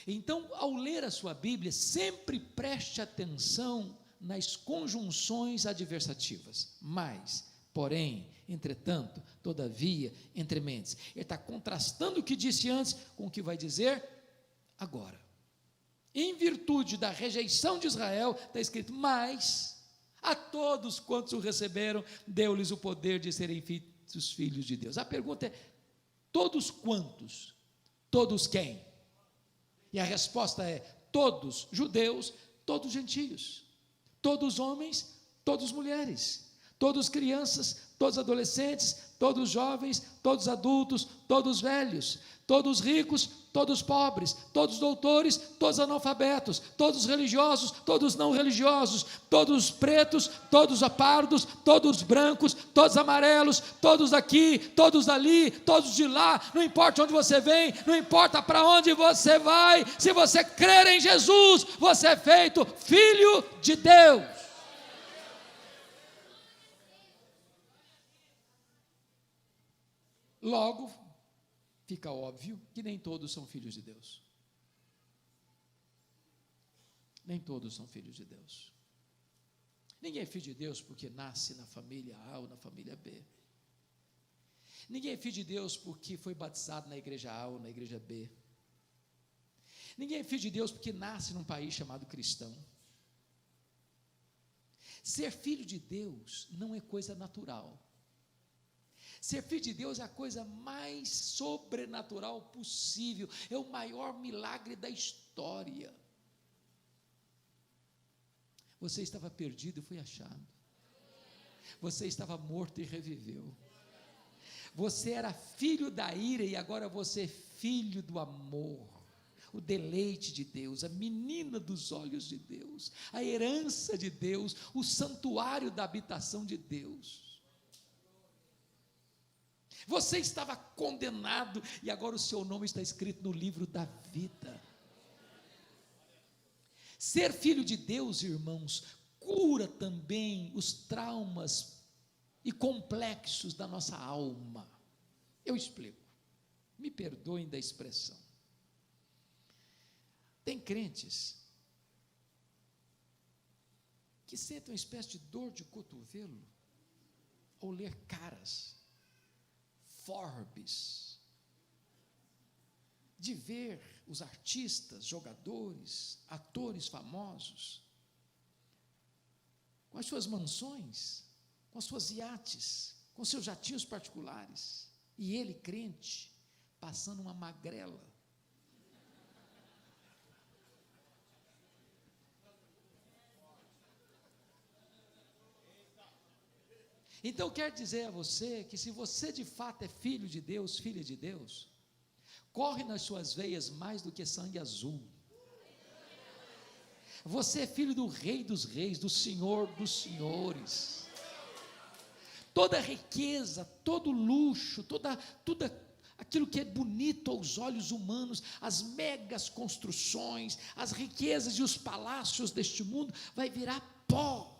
Então, ao ler a sua Bíblia, sempre preste atenção nas conjunções adversativas. Mas, porém, entretanto, todavia, entre mentes. Ele está contrastando o que disse antes com o que vai dizer agora. Em virtude da rejeição de Israel, está escrito: mas a todos quantos o receberam, deu-lhes o poder de serem feitos filhos de Deus. A pergunta é: todos quantos? Todos quem? E a resposta é: todos judeus, todos gentios, todos homens, todos mulheres, todos crianças, todos adolescentes, todos jovens, todos adultos, todos velhos, todos ricos, todos pobres, todos doutores, todos analfabetos, todos religiosos, todos não religiosos, todos pretos, todos pardos, todos brancos, todos amarelos, todos daqui, todos dali, todos de lá, não importa onde você vem, não importa para onde você vai, se você crer em Jesus, você é feito filho de Deus. Logo, fica óbvio que nem todos são filhos de Deus. Nem todos são filhos de Deus. Ninguém é filho de Deus porque nasce na família A ou na família B. Ninguém é filho de Deus porque foi batizado na igreja A ou na igreja B. Ninguém é filho de Deus porque nasce num país chamado cristão. Ser filho de Deus não é coisa natural. Ser filho de Deus é a coisa mais sobrenatural possível, é o maior milagre da história. Você estava perdido e foi achado. Você estava morto e reviveu. Você era filho da ira e agora você é filho do amor. O deleite de Deus, a menina dos olhos de Deus, a herança de Deus, o santuário da habitação de Deus. Você estava condenado e agora o seu nome está escrito no livro da vida. Ser filho de Deus, irmãos, cura também os traumas e complexos da nossa alma. Eu explico, me perdoem da expressão. Tem crentes que sentem uma espécie de dor de cotovelo ao ler caras, Forbes, de ver os artistas, jogadores, atores famosos, com as suas mansões, com as suas iates, com seus jatinhos particulares, e ele, crente, passando uma magrela. Então quer dizer a você que se você de fato é filho de Deus, filha de Deus, corre nas suas veias mais do que sangue azul. Você é filho do Rei dos Reis, do Senhor dos Senhores. Toda riqueza, todo luxo, tudo aquilo que é bonito aos olhos humanos, as megas construções, as riquezas e os palácios deste mundo, vai virar pó.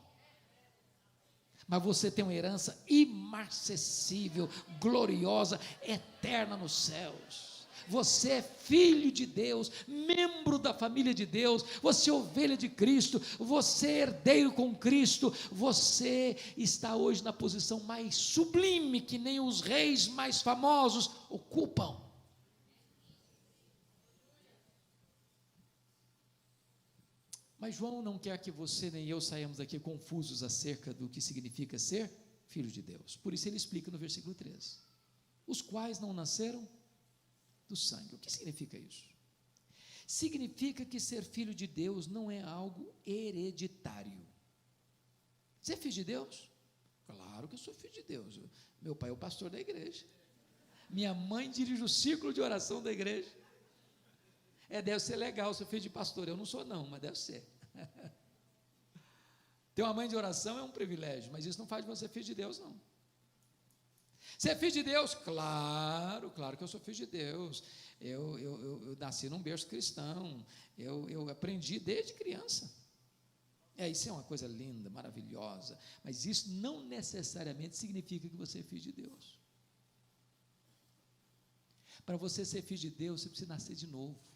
Mas você tem uma herança imarcessível, gloriosa, eterna nos céus. Você é filho de Deus, membro da família de Deus, você é ovelha de Cristo, você é herdeiro com Cristo, você está hoje na posição mais sublime que nem os reis mais famosos ocupam. Mas João não quer que você nem eu saiamos daqui confusos acerca do que significa ser filho de Deus. Por isso ele explica no versículo 13: os quais não nasceram do sangue. O que significa isso? Significa que ser filho de Deus não é algo hereditário. Você é filho de Deus? Claro que eu sou filho de Deus. Meu pai é o pastor da igreja. Minha mãe dirige o círculo de oração da igreja. Deve ser legal ser filho de pastor. Eu não sou não, mas deve ser. Ter uma mãe de oração é um privilégio, mas isso não faz de você filho de Deus, não. Você é filho de Deus? Claro que eu sou filho de Deus. Eu nasci num berço cristão. Eu aprendi desde criança. Isso é uma coisa linda, maravilhosa. Mas isso não necessariamente significa que você é filho de Deus. Para você ser filho de Deus, você precisa nascer de novo.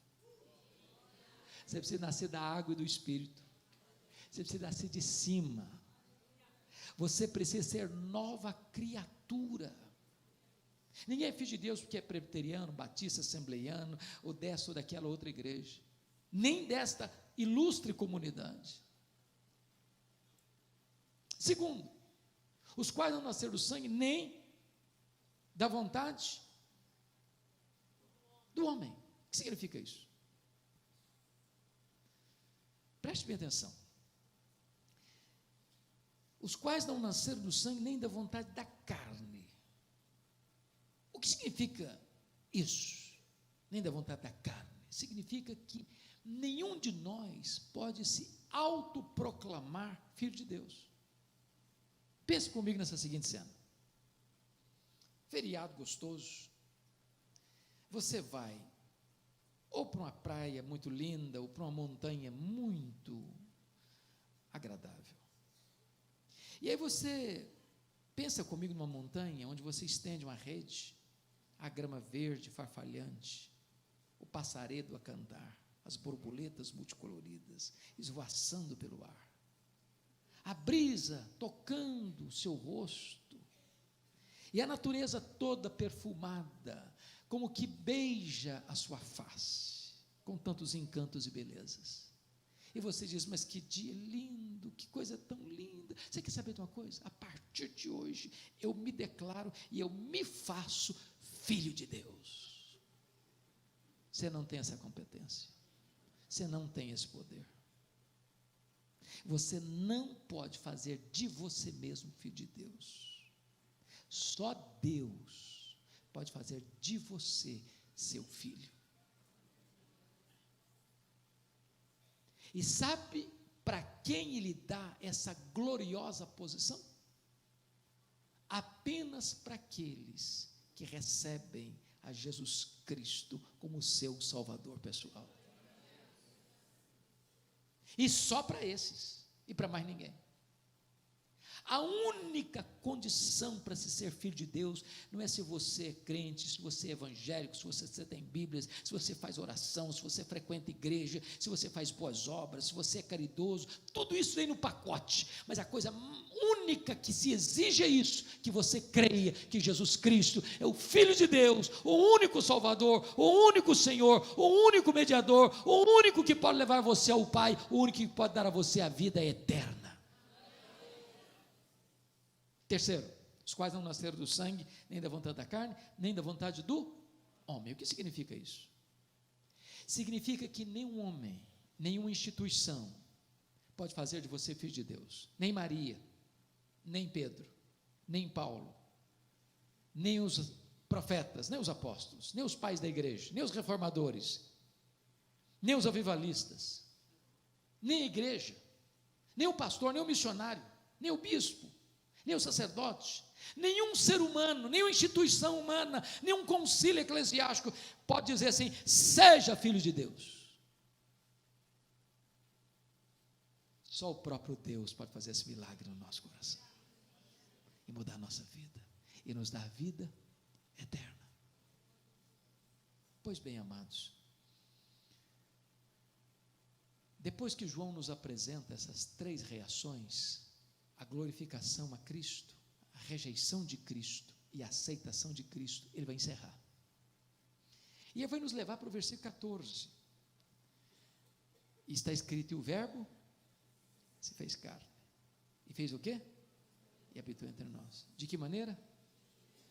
Você precisa nascer da água e do Espírito. Você precisa nascer de cima. Você precisa ser nova criatura. Ninguém é filho de Deus porque é presbiteriano, batista, assembleiano, ou dessa ou daquela outra igreja, nem desta ilustre comunidade. Segundo, os quais não nasceram do sangue, nem da vontade do homem. O que significa isso? Preste bem atenção. Os quais não nasceram do sangue, nem da vontade da carne. O que significa isso? Nem da vontade da carne. Significa que nenhum de nós pode se autoproclamar filho de Deus. Pense comigo nessa seguinte cena. Feriado gostoso. Você vai ou para uma praia muito linda, ou para uma montanha muito agradável. E aí você pensa comigo numa montanha onde você estende uma rede, a grama verde farfalhante, o passaredo a cantar, as borboletas multicoloridas esvoaçando pelo ar, a brisa tocando o seu rosto, e a natureza toda perfumada, como que beija a sua face. com tantos encantos e belezas. E você diz, mas que dia lindo, que coisa tão linda. Você quer saber de uma coisa? A partir de hoje, eu me declaro e eu me faço filho de Deus. Você não tem essa competência. Você não tem esse poder. Você não pode fazer de você mesmo filho de Deus. Só Deus pode fazer de você seu filho. E sabe para quem ele dá essa gloriosa posição? Apenas para aqueles que recebem a Jesus Cristo como seu Salvador pessoal. E só para esses, e para mais ninguém. A única condição para se ser filho de Deus não é se você é crente, se você é evangélico, se você tem Bíblias, se você faz oração, se você frequenta igreja, se você faz boas obras, se você é caridoso, tudo isso vem no pacote, mas a coisa única que se exige é isso, que você creia que Jesus Cristo é o Filho de Deus, o único Salvador, o único Senhor, o único mediador, o único que pode levar você ao Pai, o único que pode dar a você a vida eterna. Terceiro, os quais não nasceram do sangue, nem da vontade da carne, nem da vontade do homem. O que significa isso? Significa que nenhum homem, nenhuma instituição pode fazer de você filho de Deus. Nem Maria, nem Pedro, nem Paulo, nem os profetas, nem os apóstolos, nem os pais da igreja, nem os reformadores, nem os avivalistas, nem a igreja, nem o pastor, nem o missionário, nem o bispo, nem o sacerdote, nenhum ser humano, nenhuma instituição humana, nenhum concílio eclesiástico pode dizer assim, seja filho de Deus. Só o próprio Deus pode fazer esse milagre no nosso coração, e mudar a nossa vida, e nos dar a vida eterna. Pois bem, amados, depois que João nos apresenta essas três reações, a glorificação a Cristo, a rejeição de Cristo e a aceitação de Cristo, ele vai encerrar. E ele vai nos levar para o versículo 14. E está escrito, e o verbo se fez carne. E fez o quê? E habitou entre nós. De que maneira?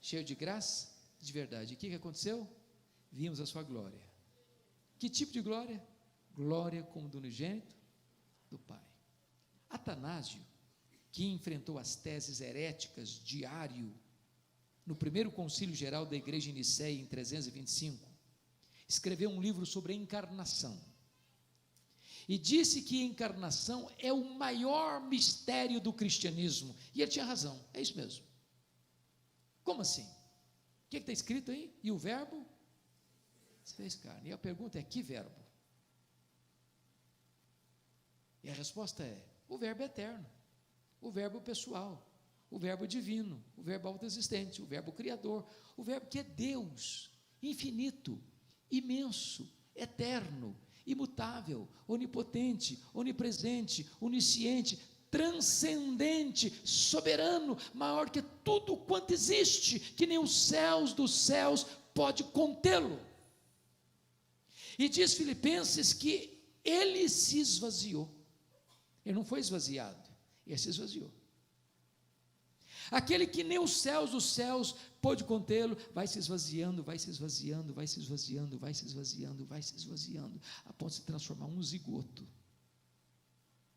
Cheio de graça, de verdade. E o que aconteceu? Vimos a sua glória. Que tipo de glória? Glória como do unigênito do Pai. Atanásio, que enfrentou as teses heréticas de Ário, no primeiro concílio geral da igreja em Nicéia, em 325, escreveu um livro sobre a encarnação, e disse que a encarnação é o maior mistério do cristianismo, e ele tinha razão, é isso mesmo. Como assim? O que está escrito aí? E o verbo se fez carne, e a pergunta é, que verbo? E a resposta é, o verbo eterno, o verbo pessoal, o verbo divino, o verbo autoexistente, o verbo criador, o verbo que é Deus, infinito, imenso, eterno, imutável, onipotente, onipresente, onisciente, transcendente, soberano, maior que tudo quanto existe, que nem os céus dos céus pode contê-lo. E diz Filipenses que ele se esvaziou, ele não foi esvaziado, ele se esvaziou. Aquele que nem os céus dos céus pôde contê-lo, vai se esvaziando, vai se esvaziando, vai se esvaziando, vai se esvaziando, vai se esvaziando, a ponto de se transformar um zigoto,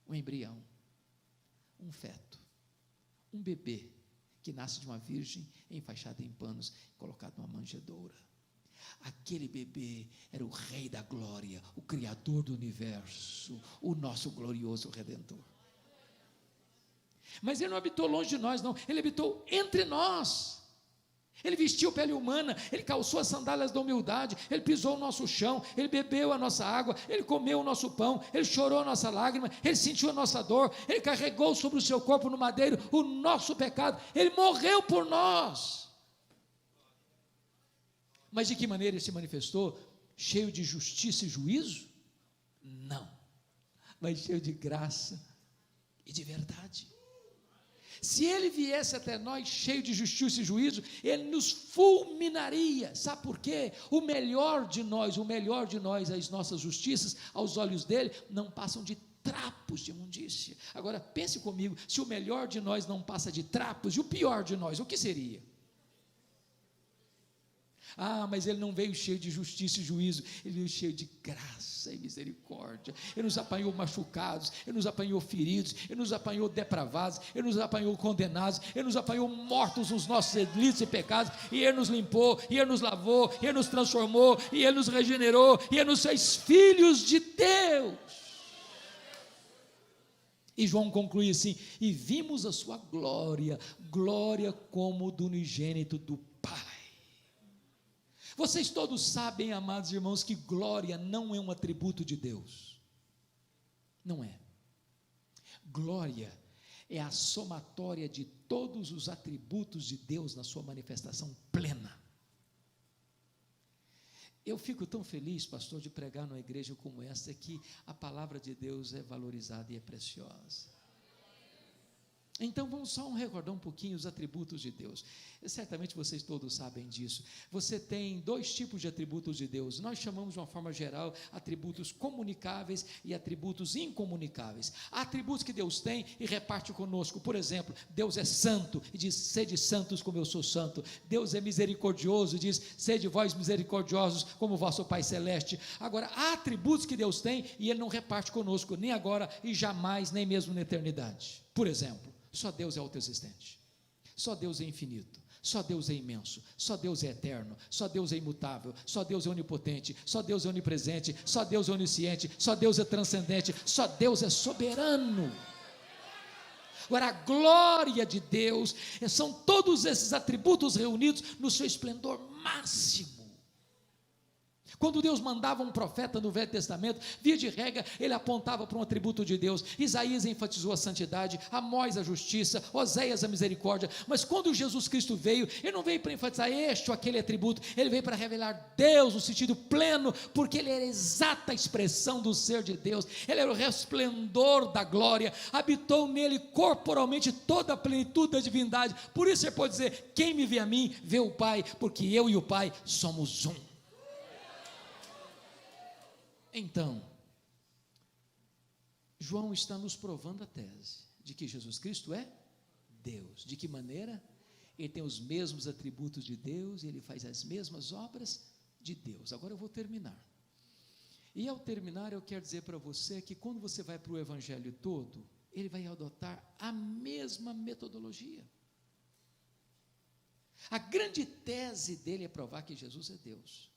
um embrião, um feto, um bebê, que nasce de uma virgem, enfaixada em panos, colocado numa manjedoura. Aquele bebê era o Rei da glória, o Criador do universo, o nosso glorioso Redentor. Mas ele não habitou longe de nós, não, ele habitou entre nós. Ele vestiu pele humana, ele calçou as sandálias da humildade, ele pisou o nosso chão, ele bebeu a nossa água, ele comeu o nosso pão, ele chorou a nossa lágrima, ele sentiu a nossa dor, ele carregou sobre o seu corpo no madeiro o nosso pecado, ele morreu por nós. Mas de que maneira ele se manifestou? Cheio de justiça e juízo? Não, mas cheio de graça e de verdade. Se ele viesse até nós cheio de justiça e juízo, ele nos fulminaria. Sabe por quê? O melhor de nós, as nossas justiças, aos olhos dele, não passam de trapos de imundícia. Agora pense comigo, se o melhor de nós não passa de trapos, e o pior de nós, o que seria? Ah, mas ele não veio cheio de justiça e juízo, ele veio cheio de graça e misericórdia. Ele nos apanhou machucados, ele nos apanhou feridos, ele nos apanhou depravados, ele nos apanhou condenados, ele nos apanhou mortos nos nossos delitos e pecados, e ele nos limpou, e ele nos lavou, e ele nos transformou, e ele nos regenerou, e ele nos fez filhos de Deus. E João conclui assim: e vimos a sua glória, glória como do unigênito do Pai. Vocês todos sabem, amados irmãos, que glória não é um atributo de Deus. Não é. Glória é a somatória de todos os atributos de Deus na sua manifestação plena. Eu fico tão feliz, pastor, de pregar numa igreja como essa, que a palavra de Deus é valorizada e é preciosa. Então vamos só recordar um pouquinho os atributos de Deus. Certamente vocês todos sabem disso. Você tem dois tipos de atributos de Deus. Nós chamamos de uma forma geral atributos comunicáveis e atributos incomunicáveis. Há atributos que Deus tem e reparte conosco. Por exemplo, Deus é santo e diz: sede santos como eu sou santo. Deus é misericordioso e diz: sede vós misericordiosos como vosso Pai Celeste. Agora, há atributos que Deus tem e Ele não reparte conosco, nem agora e jamais, nem mesmo na eternidade. Por exemplo, só Deus é autoexistente, só Deus é infinito, só Deus é imenso, só Deus é eterno, só Deus é imutável, só Deus é onipotente, só Deus é onipresente, só Deus é onisciente, só Deus é transcendente, só Deus é soberano. Agora, a glória de Deus são todos esses atributos reunidos no seu esplendor máximo. Quando Deus mandava um profeta no Velho Testamento, via de regra, ele apontava para um atributo de Deus. Isaías enfatizou a santidade, Amós a justiça, Oséias a misericórdia. Mas quando Jesus Cristo veio, ele não veio para enfatizar este ou aquele atributo, ele veio para revelar Deus no sentido pleno, porque ele era a exata expressão do ser de Deus, ele era o resplendor da glória, habitou nele corporalmente toda a plenitude da divindade. Por isso ele pode dizer: quem me vê a mim, vê o Pai, porque eu e o Pai somos um. Então, João está nos provando a tese de que Jesus Cristo é Deus. De que maneira? Ele tem os mesmos atributos de Deus e ele faz as mesmas obras de Deus. Agora eu vou terminar. E ao terminar, eu quero dizer para você que quando você vai para o Evangelho todo, ele vai adotar a mesma metodologia. A grande tese dele é provar que Jesus é Deus.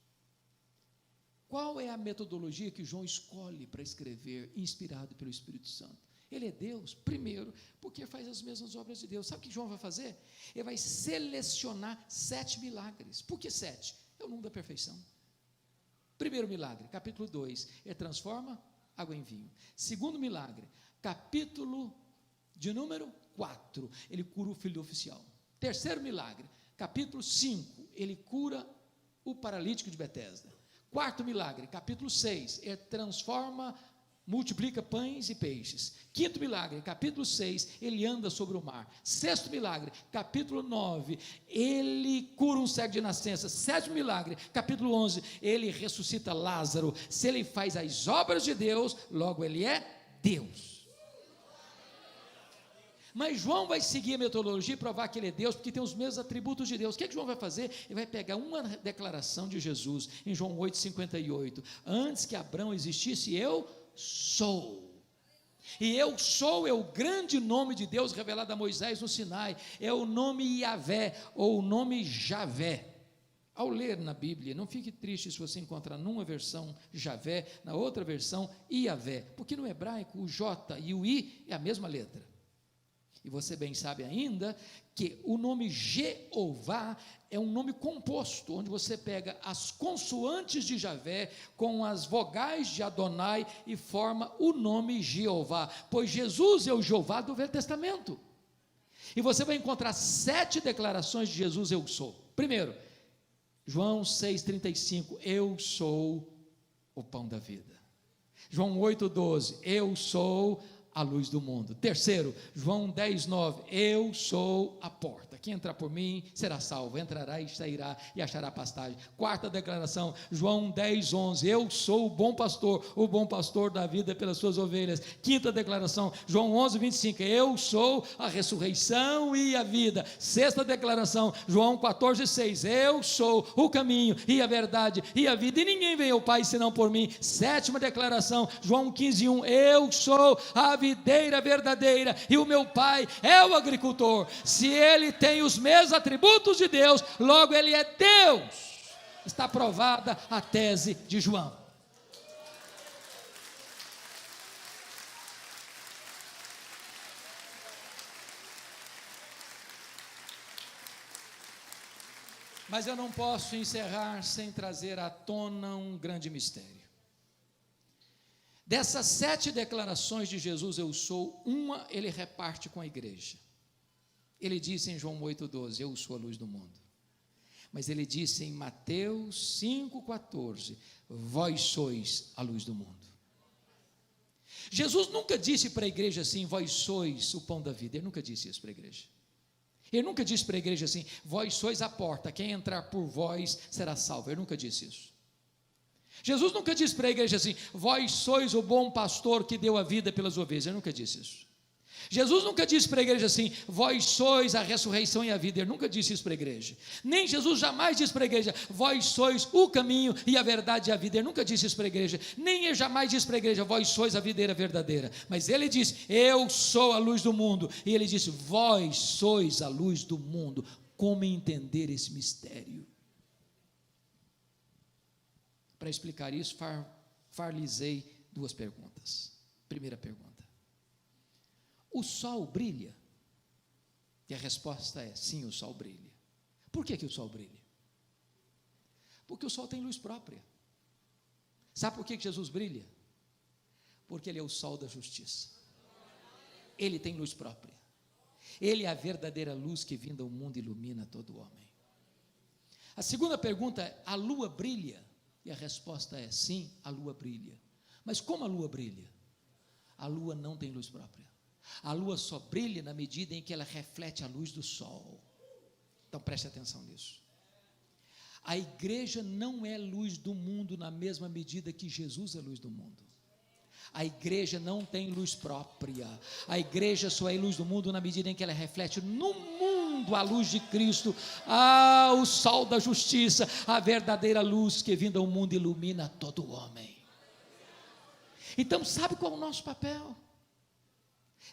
Qual é a metodologia que João escolhe para escrever, inspirado pelo Espírito Santo? Ele é Deus, primeiro, porque faz as mesmas obras de Deus. Sabe o que João vai fazer? Ele vai selecionar 7 milagres. Por que 7? É o número da perfeição. Primeiro milagre, capítulo 2, ele transforma água em vinho. Segundo milagre, capítulo de número 4, ele cura o filho do oficial. Terceiro milagre, capítulo 5, ele cura o paralítico de Betesda. Quarto milagre, capítulo 6, ele transforma, multiplica pães e peixes. Quinto milagre, capítulo 6, ele anda sobre o mar. Sexto milagre, capítulo 9, ele cura um cego de nascença. Sétimo milagre, capítulo 11, ele ressuscita Lázaro. Se ele faz as obras de Deus, logo ele é Deus. Mas João vai seguir a metodologia e provar que ele é Deus, porque tem os mesmos atributos de Deus. O que João vai fazer? Ele vai pegar uma declaração de Jesus, em João 8,58, antes que Abraão existisse, eu sou. E eu sou é o grande nome de Deus revelado a Moisés no Sinai, é o nome Yahvé, ou o nome Javé. Ao ler na Bíblia, não fique triste se você encontrar numa versão Javé, na outra versão Iavé, porque no hebraico o J e o I é a mesma letra. E você bem sabe ainda que o nome Jeová é um nome composto, onde você pega as consoantes de Javé com as vogais de Adonai e forma o nome Jeová, pois Jesus é o Jeová do Velho Testamento. E você vai encontrar 7 declarações de Jesus: eu sou. Primeiro, João 6,35, eu sou o pão da vida. João 8,12, eu sou a luz do mundo. Terceiro, João 10:9, eu sou a porta. Quem entrar por mim será salvo, entrará e sairá e achará pastagem. Quarta declaração, João 10:11, eu sou o bom pastor dá vida pelas suas ovelhas. Quinta declaração, João 11:25, eu sou a ressurreição e a vida. Sexta declaração, João 14:6, eu sou o caminho e a verdade e a vida, e ninguém vem ao Pai senão por mim. Sétima declaração, João 15:1, eu sou a videira verdadeira e o meu Pai é o agricultor. Se ele tem os mesmos atributos de Deus, logo ele é Deus. Está provada a tese de João. Mas eu não posso encerrar sem trazer à tona um grande mistério. Dessas 7 declarações de Jesus, eu sou, uma ele reparte com a igreja. Ele disse em João 8:12, eu sou a luz do mundo. Mas ele disse em Mateus 5:14, vós sois a luz do mundo. Jesus nunca disse para a igreja assim, vós sois o pão da vida. Ele nunca disse isso para a igreja. Ele nunca disse para a igreja assim, vós sois a porta, quem entrar por vós será salvo. Ele nunca disse isso. Jesus nunca disse para a igreja assim, vós sois o bom pastor que deu a vida pelas ovelhas. Ele nunca disse isso. Jesus nunca disse para a igreja assim, vós sois a ressurreição e a vida. Ele nunca disse isso para a igreja. Nem Jesus jamais disse para a igreja, vós sois o caminho e a verdade e a vida. Ele nunca disse isso para a igreja. Nem ele jamais disse para a igreja, vós sois a videira verdadeira. Mas ele disse, eu sou a luz do mundo. E ele disse, vós sois a luz do mundo. Como entender esse mistério? Para explicar isso, far-lhes-ei 2 perguntas. Primeira pergunta, o sol brilha? E a resposta é, sim, o sol brilha. Por que o sol brilha? Porque o sol tem luz própria. Sabe por que Jesus brilha? Porque ele é o sol da justiça. Ele tem luz própria. Ele é a verdadeira luz que vinda ao mundo ilumina todo homem. A segunda pergunta é, a lua brilha? E a resposta é, sim, a lua brilha. Mas como a lua brilha? A lua não tem luz própria. A lua só brilha na medida em que ela reflete a luz do sol. Então preste atenção nisso. A igreja não é luz do mundo na mesma medida que Jesus é luz do mundo. A igreja não tem luz própria. A igreja só é luz do mundo na medida em que ela reflete no mundo a luz de Cristo, o sol da justiça, a verdadeira luz que vinda ao mundo ilumina todo homem. Então sabe qual é o nosso papel?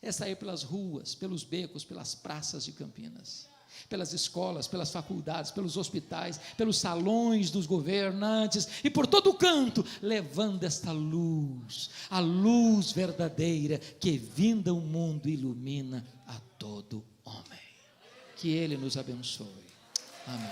É sair pelas ruas, pelos becos, pelas praças de Campinas, pelas escolas, pelas faculdades, pelos hospitais, pelos salões dos governantes e por todo canto, levando esta luz, a luz verdadeira que vinda ao mundo ilumina a todo homem. Que Ele nos abençoe. Amém.